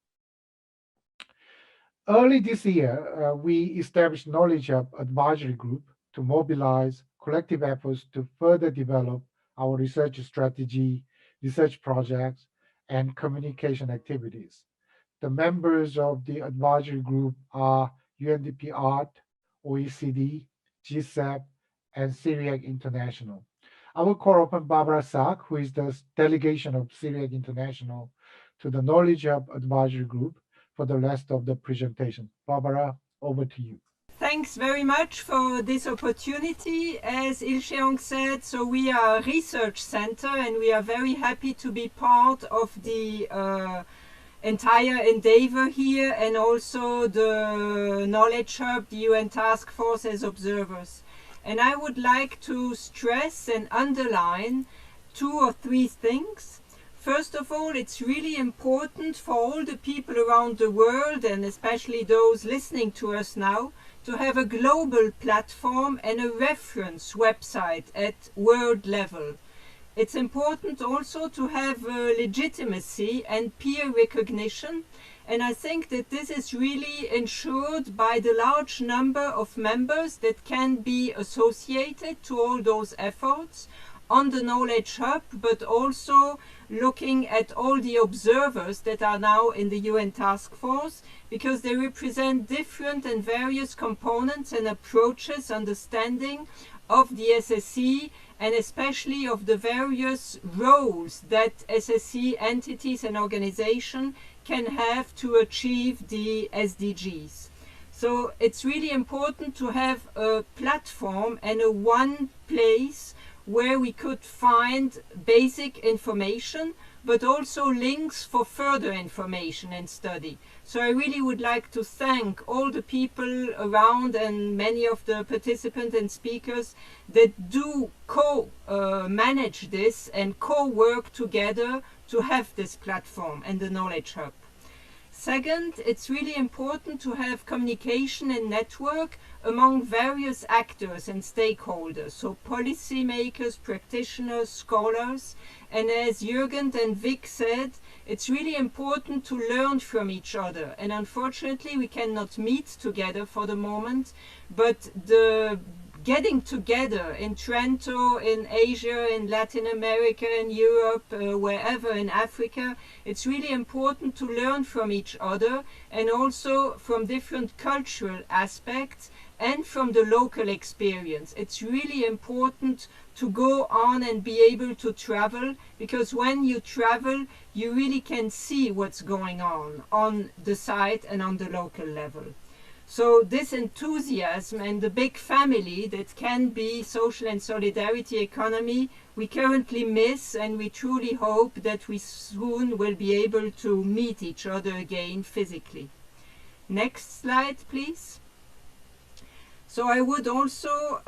Early this year, we established Knowledge Hub Advisory Group to mobilize collective efforts to further develop our research strategy, research projects, and communication activities. The members of the advisory group are UNDP ART, OECD, GSAP, and SIRIAC International. I will call upon Barbara Sack, who is the delegation of SIRIAC International to the Knowledge Hub Advisory Group, for the rest of the presentation. Barbara, over to you. Thanks very much for this opportunity. As Il Sheong said, so we are a research center and we are very happy to be part of the entire endeavor here, and also the Knowledge Hub, the UN Task Force, as observers. And I would like to stress and underline two or three things. First of all, it's really important for all the people around the world, and especially those listening to us now, to have a global platform and a reference website at world level. It's important also to have legitimacy and peer recognition, and I think that this is really ensured by the large number of members that can be associated to all those efforts on the Knowledge Hub, but also looking at all the observers that are now in the UN Task Force, because they represent different and various components and approaches, understanding of the SSE, and especially of the various roles that SSE entities and organizations can have to achieve the SDGs. So it's really important to have a platform and a one place where we could find basic information, but also links for further information and study. So I really would like to thank all the people around and many of the participants and speakers that do co-manage this and co-work together to have this platform and the Knowledge Hub. Second, it's really important to have communication and network among various actors and stakeholders, so policymakers, practitioners, scholars, and as Jürgen and Vic said, it's really important to learn from each other. And unfortunately, we cannot meet together for the moment, but the getting together in Trento, in Asia, in Latin America, in Europe, wherever, in Africa, it's really important to learn from each other and also from different cultural aspects and from the local experience. It's really important to go on and be able to travel, because when you travel, you really can see what's going on the site and on the local level. So this enthusiasm and the big family that can be social and solidarity economy, we currently miss, and we truly hope that we soon will be able to meet each other again physically. Next slide, please. So I would also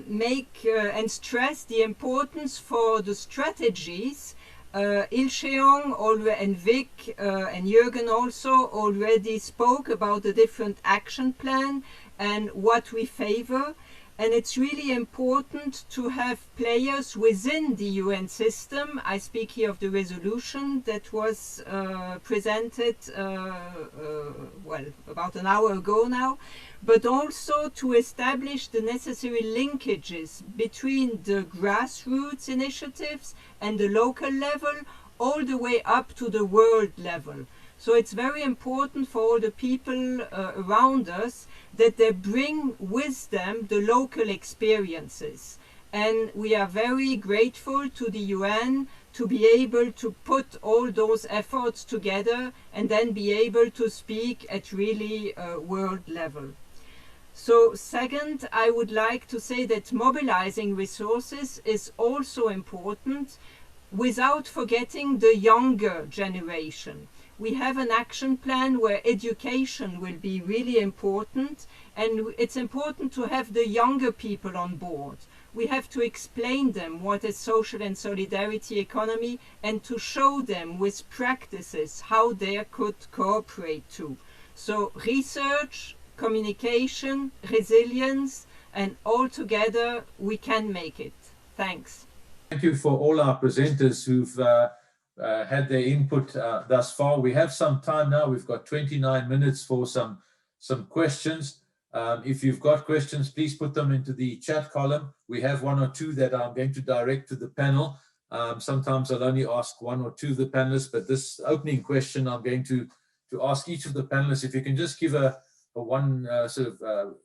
make and stress the importance for the strategies Ilseong and Vic and Jürgen also already spoke about the different action plan and what we favor. And it's really important to have players within the UN system. I speak here of the resolution that was presented, well, about an hour ago now, but also to establish the necessary linkages between the grassroots initiatives and the local level, all the way up to the world level. So it's very important for all the people around us that they bring with them the local experiences. And we are very grateful to the UN to be able to put all those efforts together and then be able to speak at really world level. So second, I would like to say that mobilizing resources is also important without forgetting the younger generation. We have an action plan where education will be really important, and it's important to have the younger people on board. We have to explain them what is social and solidarity economy and to show them with practices how they could cooperate too. So research, communication, resilience, and all together we can make it. Thanks. Thank you for all our presenters who've had their input thus far. We have some time now. We've got 29 minutes for some questions. If you've got questions, please put them into the chat column. We have one or two that I'm going to direct to the panel. Sometimes I'll only ask one or two of the panelists, but this opening question I'm going to ask each of the panelists, if you can just give a one sort of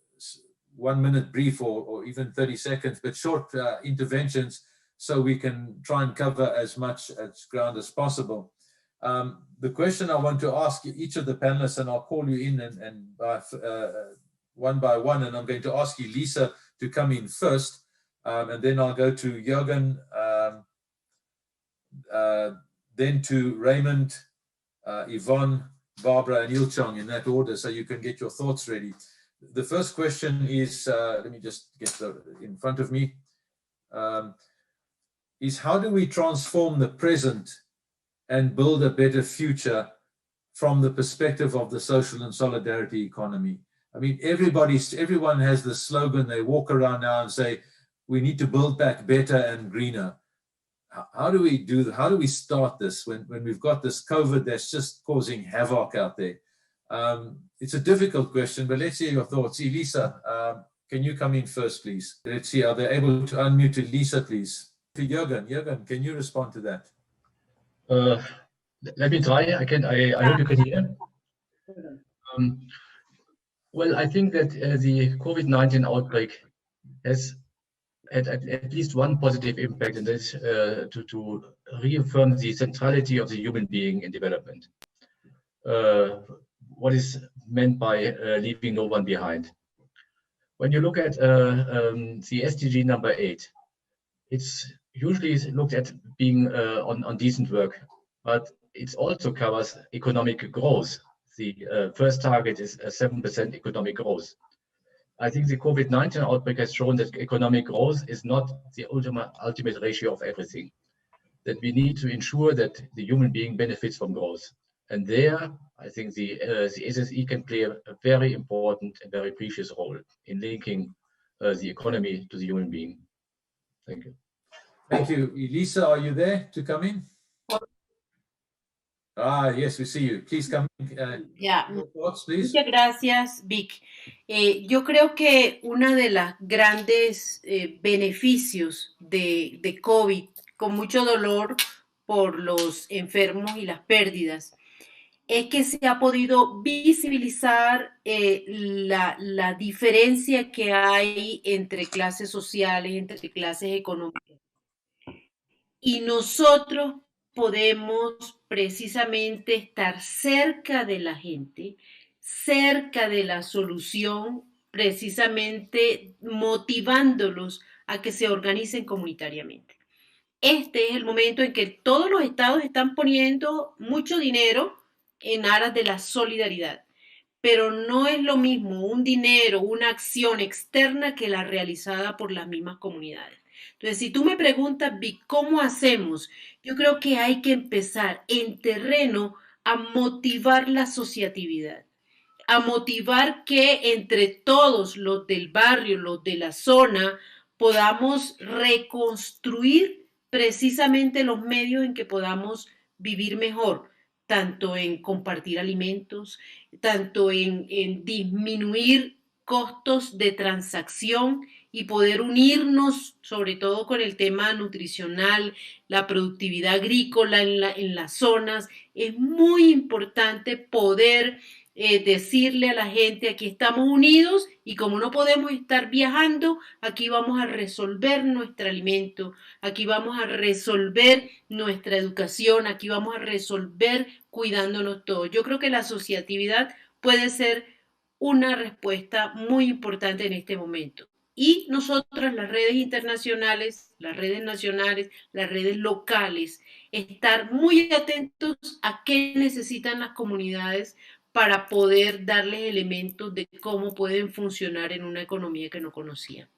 1 minute brief or even 30 seconds, but short interventions, so we can try and cover as much ground as possible. The question I want to ask each of the panelists, and I'll call you in and one by one, and I'm going to ask you, Lisa, to come in first, and then I'll go to Jürgen, then to Raymond, Yvonne, Barbara, and Ilchong, in that order, so you can get your thoughts ready. The first question is, let me just get in front of me, is how do we transform the present and build a better future from the perspective of the social and solidarity economy? I mean, everyone has the slogan. They walk around now and say, we need to build back better and greener. How do we do that? How do we start this when we've got this COVID that's just causing havoc out there? It's a difficult question, but let's hear your thoughts. Elisa, can you come in first, please? Let's see, are they able to unmute Elisa, please? To Jürgen. Jürgen, can you respond to that? Let me try. I hope you can hear. Well, I think that the COVID-19 outbreak has had at least one positive impact, and that's to reaffirm the centrality of the human being in development. What is meant by leaving no one behind? When you look at the SDG number 8, it's usually looked at being on decent work, but it also covers economic growth. The first target is a 7% economic growth. I think the COVID-19 outbreak has shown that economic growth is not the ultimate ratio of everything, that we need to ensure that the human being benefits from growth. And there, I think the SSE can play a very important and very precious role in linking the economy to the human being. Thank you. Thank you. Elisa, are you there to come in? Yes, we see you. Please come in. Your thoughts, please. Muchas gracias, Vic. Yo creo que una de las grandes beneficios de COVID, con mucho dolor por los enfermos y las pérdidas, es que se ha podido visibilizar la diferencia que hay entre clases sociales, entre clases económicas. Y nosotros podemos precisamente estar cerca de la gente, cerca de la solución, precisamente motivándolos a que se organicen comunitariamente. Este es el momento en que todos los estados están poniendo mucho dinero en aras de la solidaridad, pero no es lo mismo un dinero, una acción externa que la realizada por las mismas comunidades. Entonces, si tú me preguntas, Vic, ¿cómo hacemos? Yo creo que hay que empezar en terreno a motivar la asociatividad, a motivar que entre todos los del barrio, los de la zona, podamos reconstruir precisamente los medios en que podamos vivir mejor, tanto en compartir alimentos, tanto en disminuir costos de transacción y poder unirnos, sobre todo con el tema nutricional, la productividad agrícola en las zonas. Es muy importante poder decirle a la gente, aquí estamos unidos y como no podemos estar viajando, aquí vamos a resolver nuestro alimento, aquí vamos a resolver nuestra educación, aquí vamos a resolver cuidándonos todos. Yo creo que la asociatividad puede ser una respuesta muy importante en este momento. Y nosotras, las redes internacionales, las redes nacionales, las redes locales, estar muy atentos a qué necesitan las comunidades para poder darles elementos de cómo pueden funcionar en una economía que no conocían.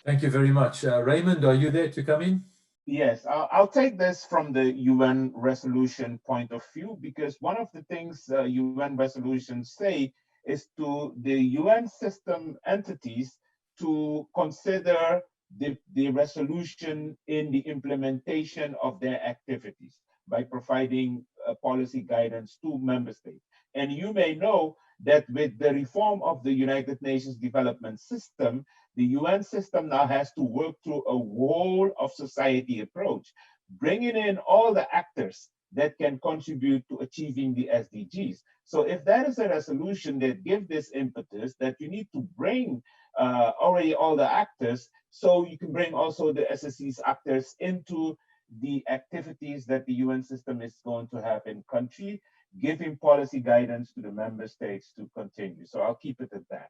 Thank you very much. Raymond, are you there to come in? Yes, I'll take this from the UN resolution point of view, because one of the things UN resolutions say is to the UN system entities to consider the resolution in the implementation of their activities by providing policy guidance to member states. And you may know that with the reform of the United Nations Development System, the UN system now has to work through a whole of society approach, bringing in all the actors that can contribute to achieving the SDGs. So if that is a resolution that gives this impetus, that you need to bring already all the actors, so you can bring also the SSE's actors into the activities that the UN system is going to have in country, giving policy guidance to the member states to continue. So I'll keep it at that.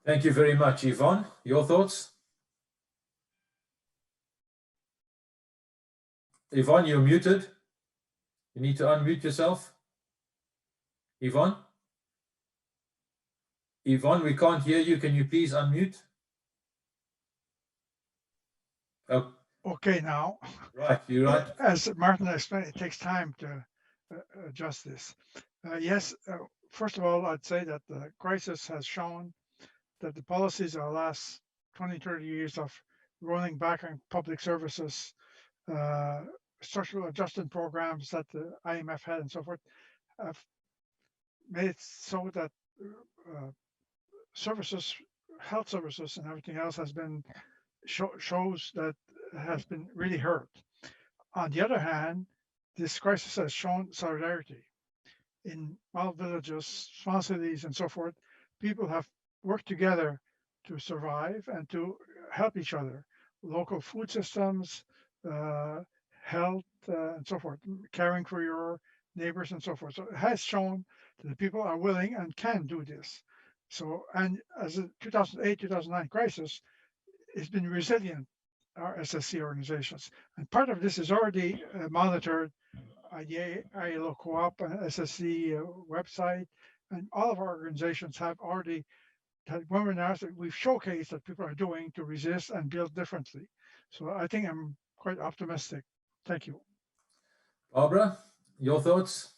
Thank you very much. Yvonne, your thoughts? Yvonne, you're muted. You need to unmute yourself. Yvonne? Yvonne, we can't hear you. Can you please unmute? Oh. Okay, now. Right, you're right. As Martin explained, it takes time to adjust this. Yes, first of all, I'd say that the crisis has shown that the policies of the last 20, 30 years of rolling back on public services, structural adjustment programs that the IMF had and so forth, have made it so that services, health services and everything else has been, shows that has been really hurt. On the other hand, this crisis has shown solidarity. In small villages, small cities and so forth, people have worked together to survive and to help each other. Local food systems, health and so forth, caring for your neighbors and so forth. So it has shown that the people are willing and can do this. So, and as the 2008-2009 crisis, it's been resilient, our SSE organizations. And part of this is already monitored by the ILO Co-op and SSE website. And all of our organizations have already had webinars that we've showcased that people are doing to resist and build differently. So I think I'm quite optimistic. Thank you. Barbara, your thoughts?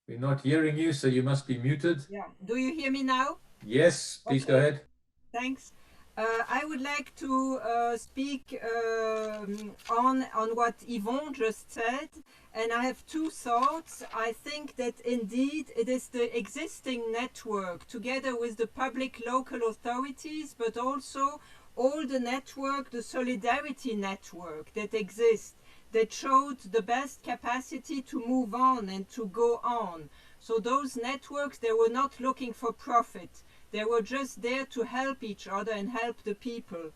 We're not hearing you, so you must be muted. Yeah. Do you hear me now? Yes, please Okay. go ahead. Thanks. I would like to speak on what Yvonne just said, and I have two thoughts. I think that indeed it is the existing network together with the public local authorities, but also all the network, the solidarity network that exists, that showed the best capacity to move on and to go on. So those networks, they were not looking for profit. They were just there to help each other and help the people.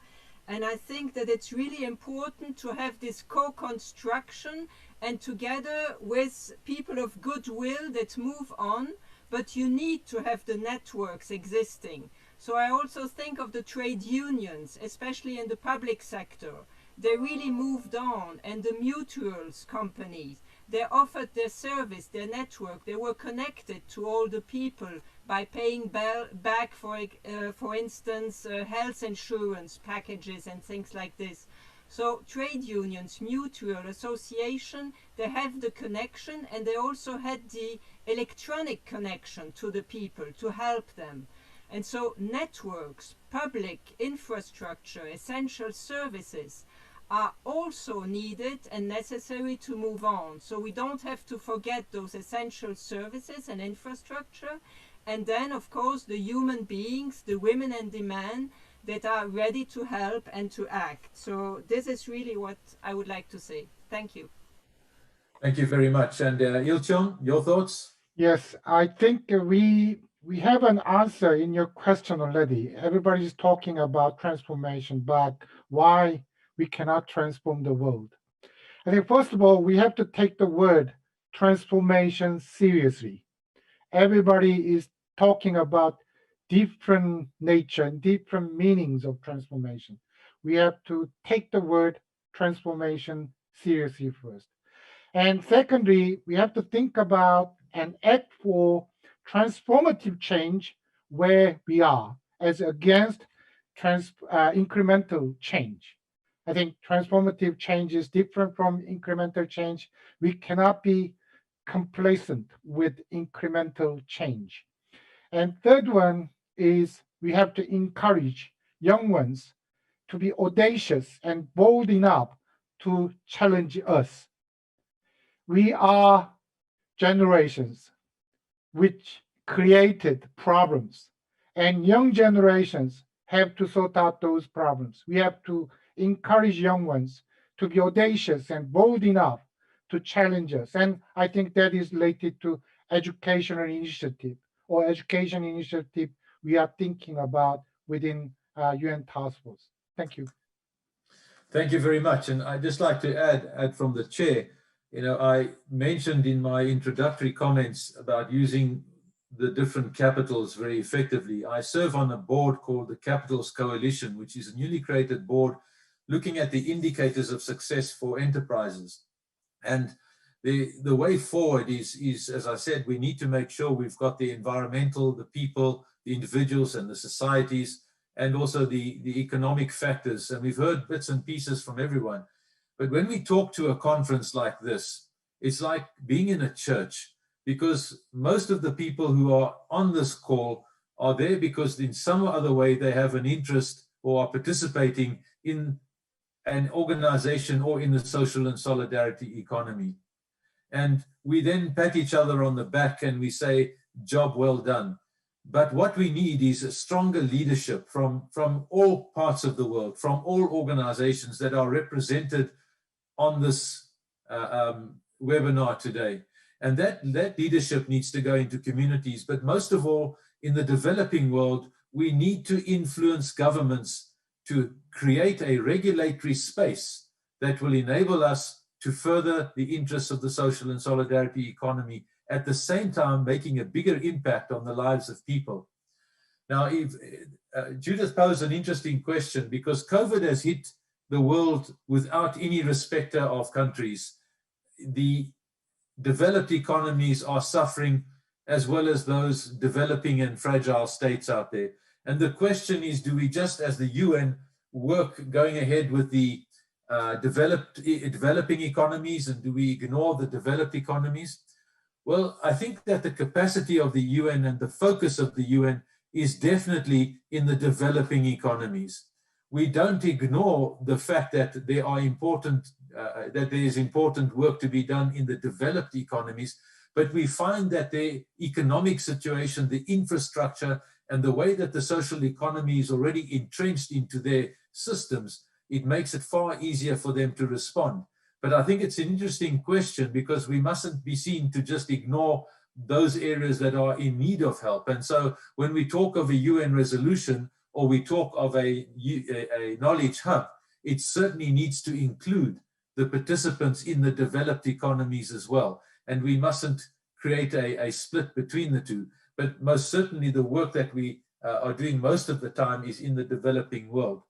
And I think that it's really important to have this co-construction and together with people of goodwill that move on, but you need to have the networks existing. So I also think of the trade unions, especially in the public sector. They really moved on, and the mutuals companies, they offered their service, their network, they were connected to all the people by paying back, for instance, health insurance packages and things like this. So trade unions, mutual association, they have the connection, and they also had the electronic connection to the people to help them. And so networks, public infrastructure, essential services are also needed and necessary to move on. So we don't have to forget those essential services and infrastructure. And then, of course, the human beings, the women and the men that are ready to help and to act. So this is really what I would like to say. Thank you. Thank you very much. And Il-Cheong, your thoughts? Yes, I think we have an answer in your question already. Everybody's talking about transformation, but why we cannot transform the world? I think, first of all, we have to take the word transformation seriously. Everybody is talking about different nature and different meanings of transformation. We have to take the word transformation seriously first. And secondly, we have to think about and act for transformative change where we are, as against incremental change. I think transformative change is different from incremental change. We cannot be complacent with incremental change. And third one is we have to encourage young ones to be audacious and bold enough to challenge us. We are generations which created problems, and young generations have to sort out those problems. We have to encourage young ones to be audacious and bold enough to challenge us. And I think that is related to educational initiative or education initiative we are thinking about within UN Task Force. Thank you. Thank you very much. And I'd just like to add from the chair, you know, I mentioned in my introductory comments about using the different capitals very effectively. I serve on a board called the Capitals Coalition, which is a newly created board looking at the indicators of success for enterprises. And the way forward is, as I said, we need to make sure we've got the environmental, the people, the individuals and the societies, and also the economic factors. And we've heard bits and pieces from everyone. But when we talk to a conference like this, it's like being in a church, because most of the people who are on this call are there because in some other way they have an interest or are participating in an organization or in the social and solidarity economy. And we then pat each other on the back and we say, job well done. But what we need is a stronger leadership from all parts of the world, from all organizations that are represented on this webinar today. And that leadership needs to go into communities. But most of all, in the developing world, we need to influence governments to create a regulatory space that will enable us to further the interests of the social and solidarity economy, at the same time making a bigger impact on the lives of people. Now, Judith posed an interesting question, because COVID has hit the world without any respecter of countries. The developed economies are suffering, as well as those developing and fragile states out there. And the question is, do we just, as the UN, work going ahead with the developing economies, and do we ignore the developed economies? Well, I think that the capacity of the UN and the focus of the UN is definitely in the developing economies. We don't ignore the fact that there are important, that there is important work to be done in the developed economies, but we find that the economic situation, the infrastructure, and the way that the social economy is already entrenched into their systems, it makes it far easier for them to respond. But I think it's an interesting question, because we mustn't be seen to just ignore those areas that are in need of help. And so when we talk of a UN resolution, or we talk of a knowledge hub, it certainly needs to include the participants in the developed economies as well. And we mustn't create a split between the two. But most certainly the work that we are doing most of the time is in the developing world.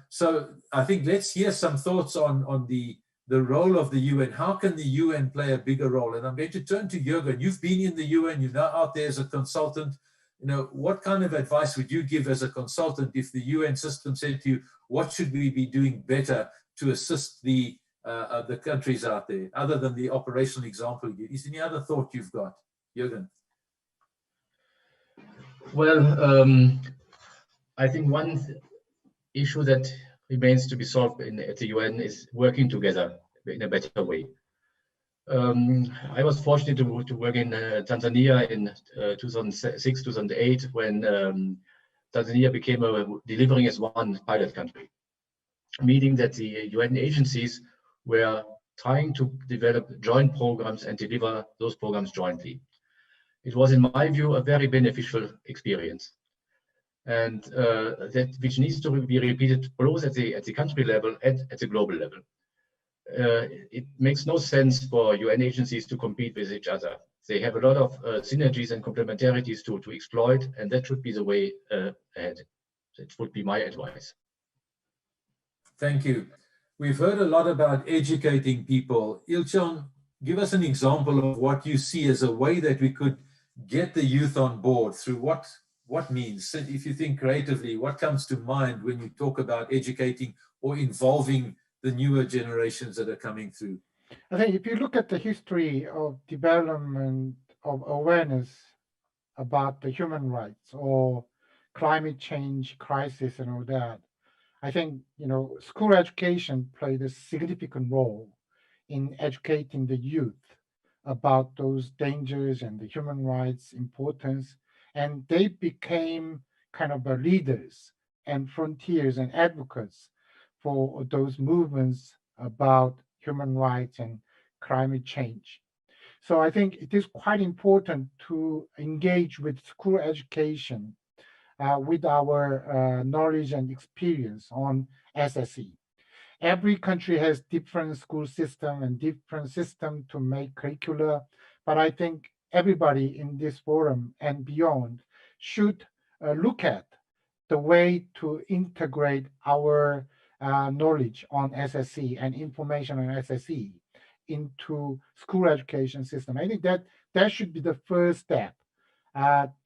So I think let's hear some thoughts on the the role of the UN. How can the UN play a bigger role? And I'm going to turn to Jürgen. You've been in the UN, you're now out there as a consultant. You know, what kind of advice would you give as a consultant if the UN system said to you, what should we be doing better to assist the countries out there, other than the operational example? Is there any other thought you've got, Jürgen? Well, I think one issue that remains to be solved at the UN is working together in a better way. I was fortunate to work in Tanzania in 2006, 2008, when Tanzania became a delivering as one pilot country, meaning that the UN agencies were trying to develop joint programs and deliver those programs jointly. It was, in my view, a very beneficial experience, and that which needs to be repeated both at the country level and at the global level. It makes no sense for UN agencies to compete with each other. They have a lot of synergies and complementarities to exploit, and that should be the way ahead. That would be my advice. Thank you. We've heard a lot about educating people. Ilchong, give us an example of what you see as a way that we could get the youth on board through what means. If you think creatively, what comes to mind when you talk about educating or involving the newer generations that are coming through? I think if you look at the history of development of awareness about the human rights or climate change crisis and all that, I think, you know, school education played a significant role in educating the youth about those dangers and the human rights importance. And they became kind of the leaders and frontiers and advocates for those movements about human rights and climate change. So I think it is quite important to engage with school education with our knowledge and experience on SSE. Every country has different school system and different system to make curricula, but I think everybody in this forum and beyond should look at the way to integrate our knowledge on SSE and information on SSE into school education system. I think that should be the first step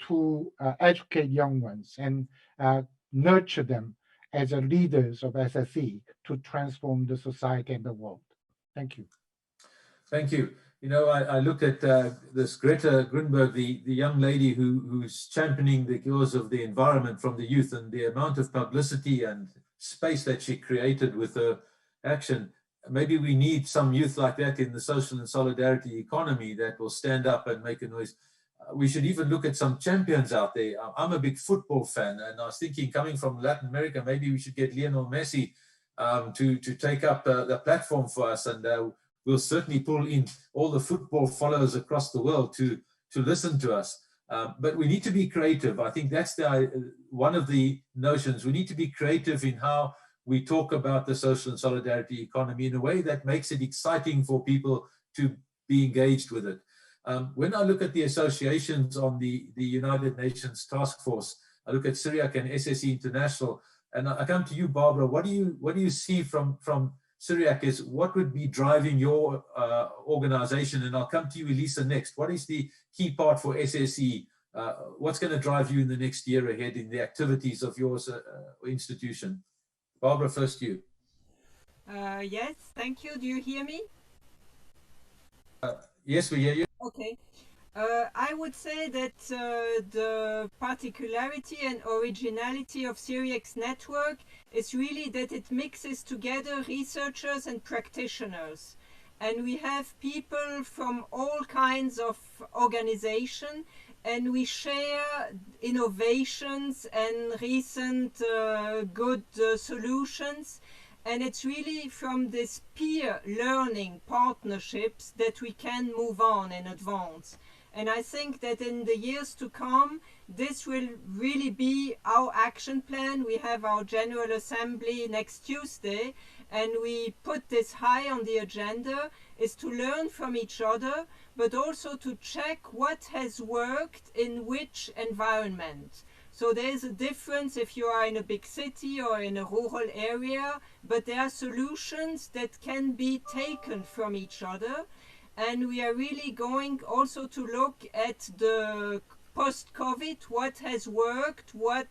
to educate young ones and nurture them as leaders of SSE to transform the society and the world. Thank you. Thank you. You know, I looked at this Greta Grunberg, the young lady who's championing the cause of the environment from the youth, and the amount of publicity and space that she created with her action. Maybe we need some youth like that in the social and solidarity economy that will stand up and make a noise. We should even look at some champions out there. I'm a big football fan, and I was thinking, coming from Latin America, maybe we should get Lionel Messi to take up the platform for us, and we'll certainly pull in all the football followers across the world to listen to us. But we need to be creative. I think that's one of the notions. We need to be creative in how we talk about the social and solidarity economy in a way that makes it exciting for people to be engaged with it. When I look at the associations on the United Nations Task Force, I look at SIRIAC and SSE International, and I come to you, Barbara. What do you see from SIRIAC is what would be driving your organization? And I'll come to you, Elisa, next. What is the key part for SSE? What's going to drive you in the next year ahead in the activities of your institution? Barbara, first you. Yes, thank you. Do you hear me? Yes, we hear you. Okay. I would say that the particularity and originality of SIRIAC's network is really that it mixes together researchers and practitioners. And we have people from all kinds of organizations, and we share innovations and recent good solutions. And it's really from this peer learning partnerships that we can move on and advance. And I think that in the years to come, this will really be our action plan. We have our General Assembly next Tuesday, and we put this high on the agenda, is to learn from each other, but also to check what has worked in which environment. So there's a difference if you are in a big city or in a rural area, but there are solutions that can be taken from each other. And we are really going also to look at the post-COVID, what has worked, what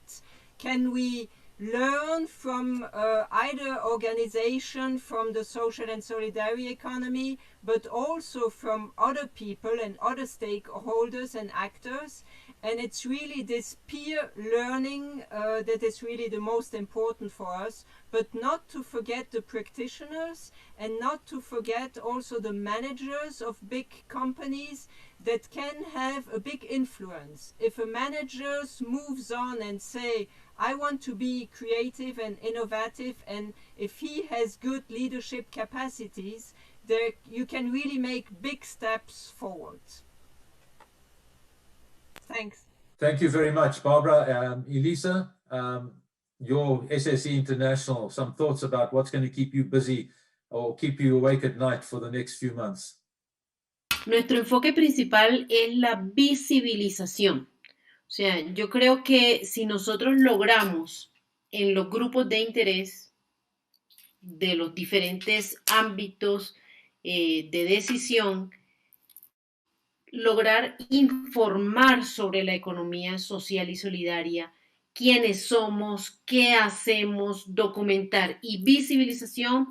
can we learn from either organization, from the social and solidarity economy, but also from other people and other stakeholders and actors. And it's really this peer learning that is really the most important for us, but not to forget the practitioners and not to forget also the managers of big companies that can have a big influence. If a manager moves on and say, I want to be creative and innovative, and if he has good leadership capacities, there you can really make big steps forward. Thanks. Thank you very much, Barbara. Elisa, your SSE International, some thoughts about what's going to keep you busy or keep you awake at night for the next few months? Nuestro enfoque principal es la visibilización. O sea, yo creo que si nosotros logramos en los grupos de interés de los diferentes ámbitos de decisión, lograr informar sobre la economía social y solidaria, quiénes somos, qué hacemos, documentar y visibilización,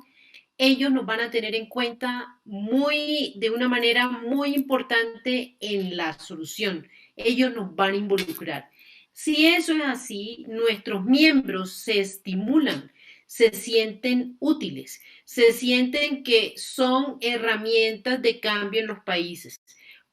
ellos nos van a tener en cuenta de una manera muy importante en la solución. Ellos nos van a involucrar. Si eso es así, nuestros miembros se estimulan, se sienten útiles, se sienten que son herramientas de cambio en los países.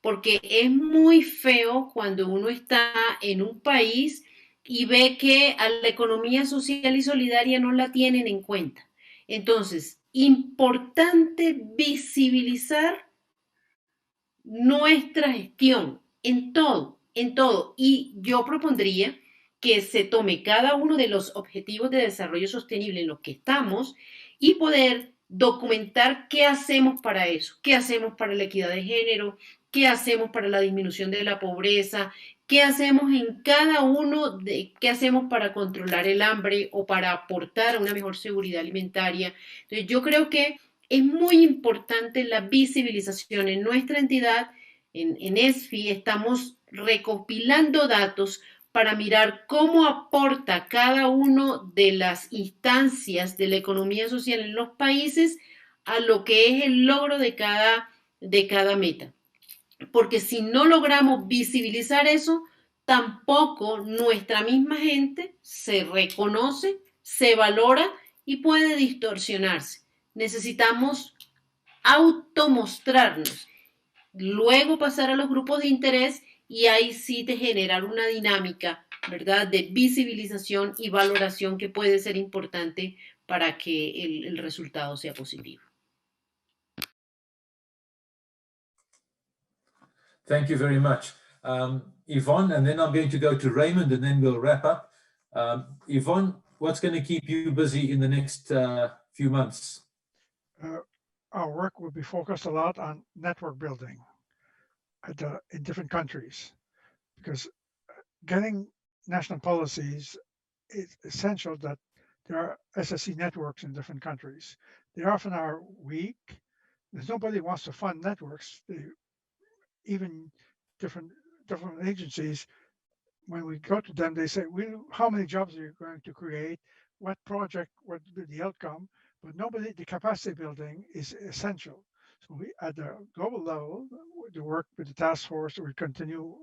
Porque es muy feo cuando uno está en un país y ve que a la economía social y solidaria no la tienen en cuenta. Entonces, importante visibilizar nuestra gestión en todo. Y yo propondría que se tome cada uno de los objetivos de desarrollo sostenible en los que estamos y poder documentar qué hacemos para eso, qué hacemos para la equidad de género, qué hacemos para la disminución de la pobreza, qué hacemos en cada uno, qué hacemos para controlar el hambre o para aportar a una mejor seguridad alimentaria. Entonces, yo creo que es muy importante la visibilización en nuestra entidad, en SFI, estamos recopilando datos para mirar cómo aporta cada uno de las instancias de la economía social en los países a lo que es el logro de cada meta. Porque si no logramos visibilizar eso, tampoco nuestra misma gente se reconoce, se valora y puede distorsionarse. Necesitamos automostrarnos, luego pasar a los grupos de interés y ahí sí te generar una dinámica, ¿verdad?, de visibilización y valoración que puede ser importante para que el resultado sea positivo. Thank you very much. Yvonne, and then I'm going to go to Raymond and then we'll wrap up. Yvonne, what's going to keep you busy in the next few months? Our work will be focused a lot on network building in different countries, because getting national policies is essential that there are SSE networks in different countries. They often are weak. There's nobody who wants to fund networks. Even different agencies, when we go to them, they say, how many jobs are you going to create? What project, what will be the outcome? But the capacity building is essential. So we, at the global level, the work with the task force, we continue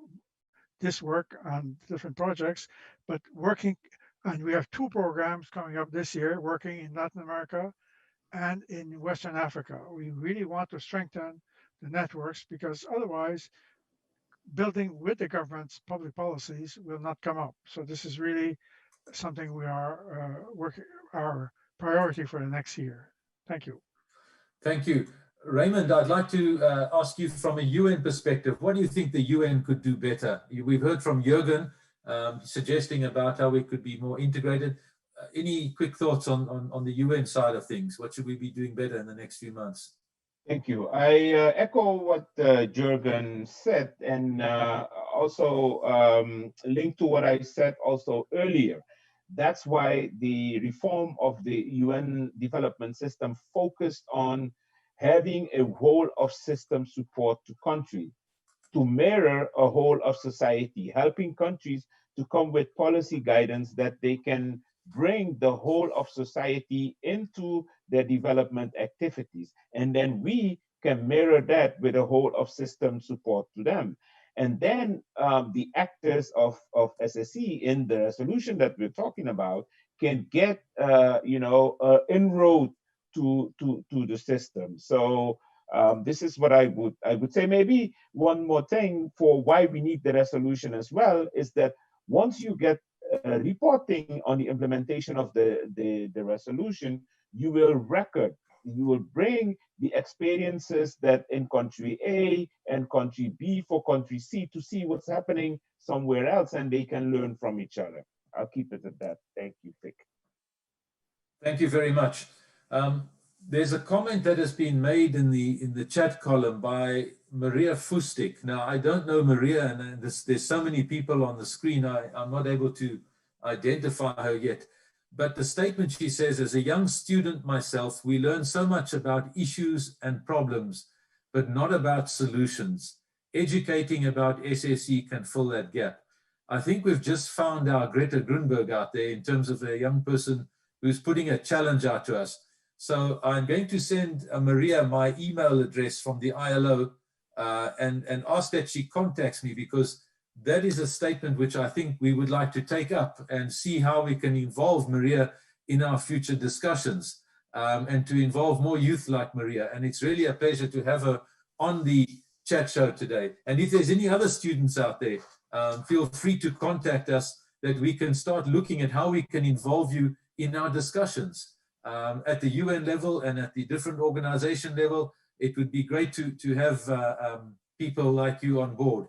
this work on different projects, but and we have 2 programs coming up this year, working in Latin America and in Western Africa. We really want to strengthen the networks, because otherwise building with the government's public policies will not come up. So this is really something we are working, our priority for the next year. Thank you. Thank you. Raymond, I'd like to ask you from a UN perspective, what do you think the UN could do better? We've heard from Jürgen suggesting about how we could be more integrated. Any quick thoughts on the UN side of things? What should we be doing better in the next few months? Thank you. I echo what Jürgen said, and also link to what I said also earlier. That's why the reform of the UN development system focused on having a whole of system support to country, to mirror a whole of society, helping countries to come with policy guidance that they can bring the whole of society into their development activities. And then we can mirror that with a whole of system support to them. And then the actors of SSE in the resolution that we're talking about can get, inroad to the system. So this is what I would say. Maybe one more thing for why we need the resolution as well is that once you get reporting on the implementation of the resolution, you will record, you will bring the experiences that in country A and country B for country C to see what's happening somewhere else, and they can learn from each other. I'll keep it at that. Thank you, Vic. Thank you very much. There's a comment that has been made in the chat column by Maria Fustik. Now, I don't know Maria, and there's so many people on the screen, I'm not able to identify her yet. But the statement she says, as a young student myself, we learn so much about issues and problems, but not about solutions. Educating about SSE can fill that gap. I think we've just found our Greta Grunberg out there in terms of a young person who's putting a challenge out to us. So I'm going to send Maria my email address from the ILO and ask that she contacts me, because that is a statement which I think we would like to take up and see how we can involve Maria in our future discussions and to involve more youth like Maria. And it's really a pleasure to have her on the chat show today. And if there's any other students out there, feel free to contact us, that we can start looking at how we can involve you in our discussions at the UN level and at the different organization level. It would be great to have people like you on board.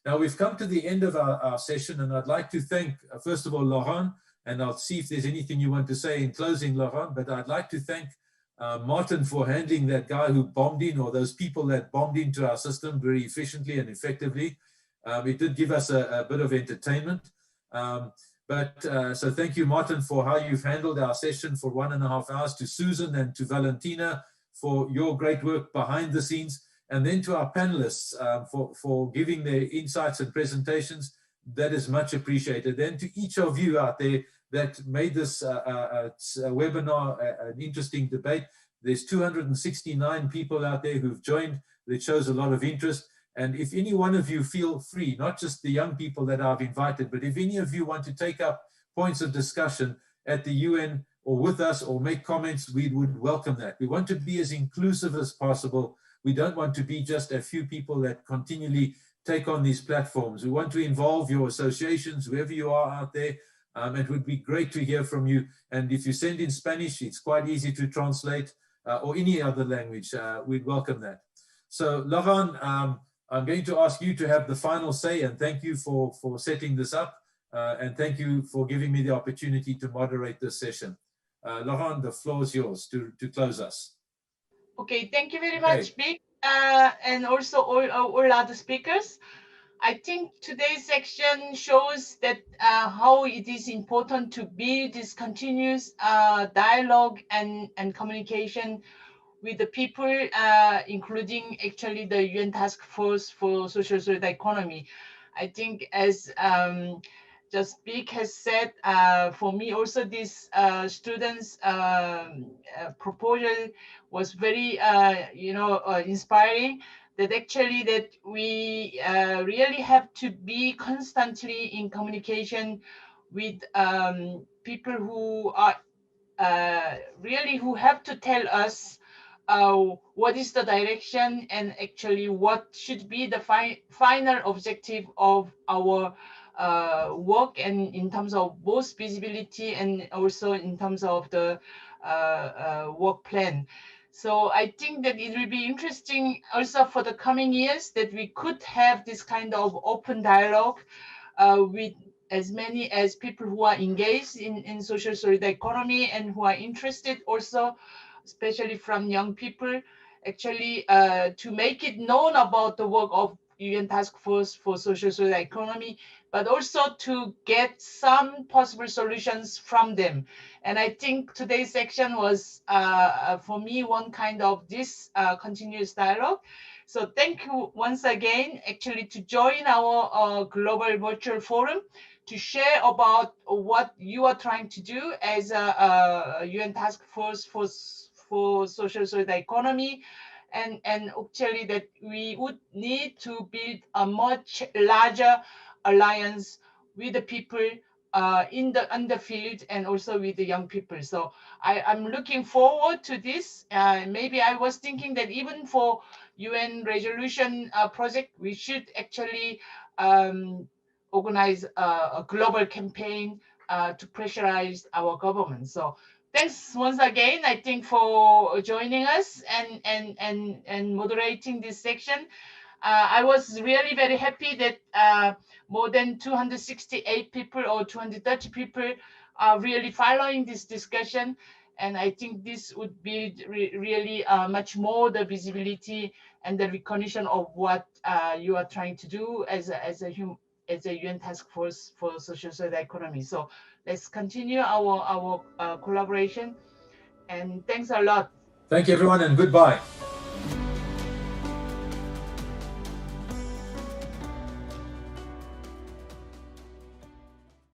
Now, we've come to the end of our session, and I'd like to thank, first of all, Laurent, and I'll see if there's anything you want to say in closing, Laurent, but I'd like to thank Martin for handling that guy who bombed in, or those people that bombed into our system very efficiently and effectively. It did give us a bit of entertainment. So thank you, Martin, for how you've handled our session for 1.5 hours, to Susan and to Valentina for your great work behind the scenes, and then to our panelists for giving their insights and presentations. That is much appreciated. And to each of you out there that made this webinar an interesting debate. There's 269 people out there who've joined. That shows a lot of interest. And if any one of you feel free, not just the young people that I've invited, but if any of you want to take up points of discussion at the UN or with us or make comments, we would welcome that. We want to be as inclusive as possible. We don't want to be just a few people that continually take on these platforms. We want to involve your associations, whoever you are out there. It would be great to hear from you. And if you send in Spanish, it's quite easy to translate, or any other language. We'd welcome that. So, Laurent, I'm going to ask you to have the final say, and thank you for setting this up, and thank you for giving me the opportunity to moderate this session. Laurent, the floor is yours to close us. Okay, thank you very much, Vic, and also all other speakers. I think today's section shows that how it is important to build this continuous dialogue and communication with the people, including actually the UN Task Force for Social Solidarity Economy. I think as just Vic has said, for me also this students' proposal was very, inspiring. That actually that we really have to be constantly in communication with people who are really who have to tell us what is the direction and actually what should be the final objective of our work, and in terms of both visibility and also in terms of the work plan. So I think that it will be interesting also for the coming years that we could have this kind of open dialogue with as many as people who are engaged in social solidarity economy and who are interested also, especially from young people, actually to make it known about the work of UN Task Force for Social Economy, but also to get some possible solutions from them. And I think today's section was, for me, one kind of this continuous dialogue. So thank you once again, actually, to join our global virtual forum to share about what you are trying to do as a UN Task Force for Social Economy, and actually that we would need to build a much larger alliance with the people in the field and also with the young people. So I'm looking forward to this. Maybe I was thinking that even for UN resolution project, we should actually organize a global campaign to pressurize our government. So thanks once again, I think, for joining us and moderating this section. I was really very happy that more than 268 people or 230 people are really following this discussion. And I think this would be really much more the visibility and the recognition of what you are trying to do as a UN Task Force for Social Economy. So let's continue our collaboration. And thanks a lot. Thank you, everyone, and goodbye.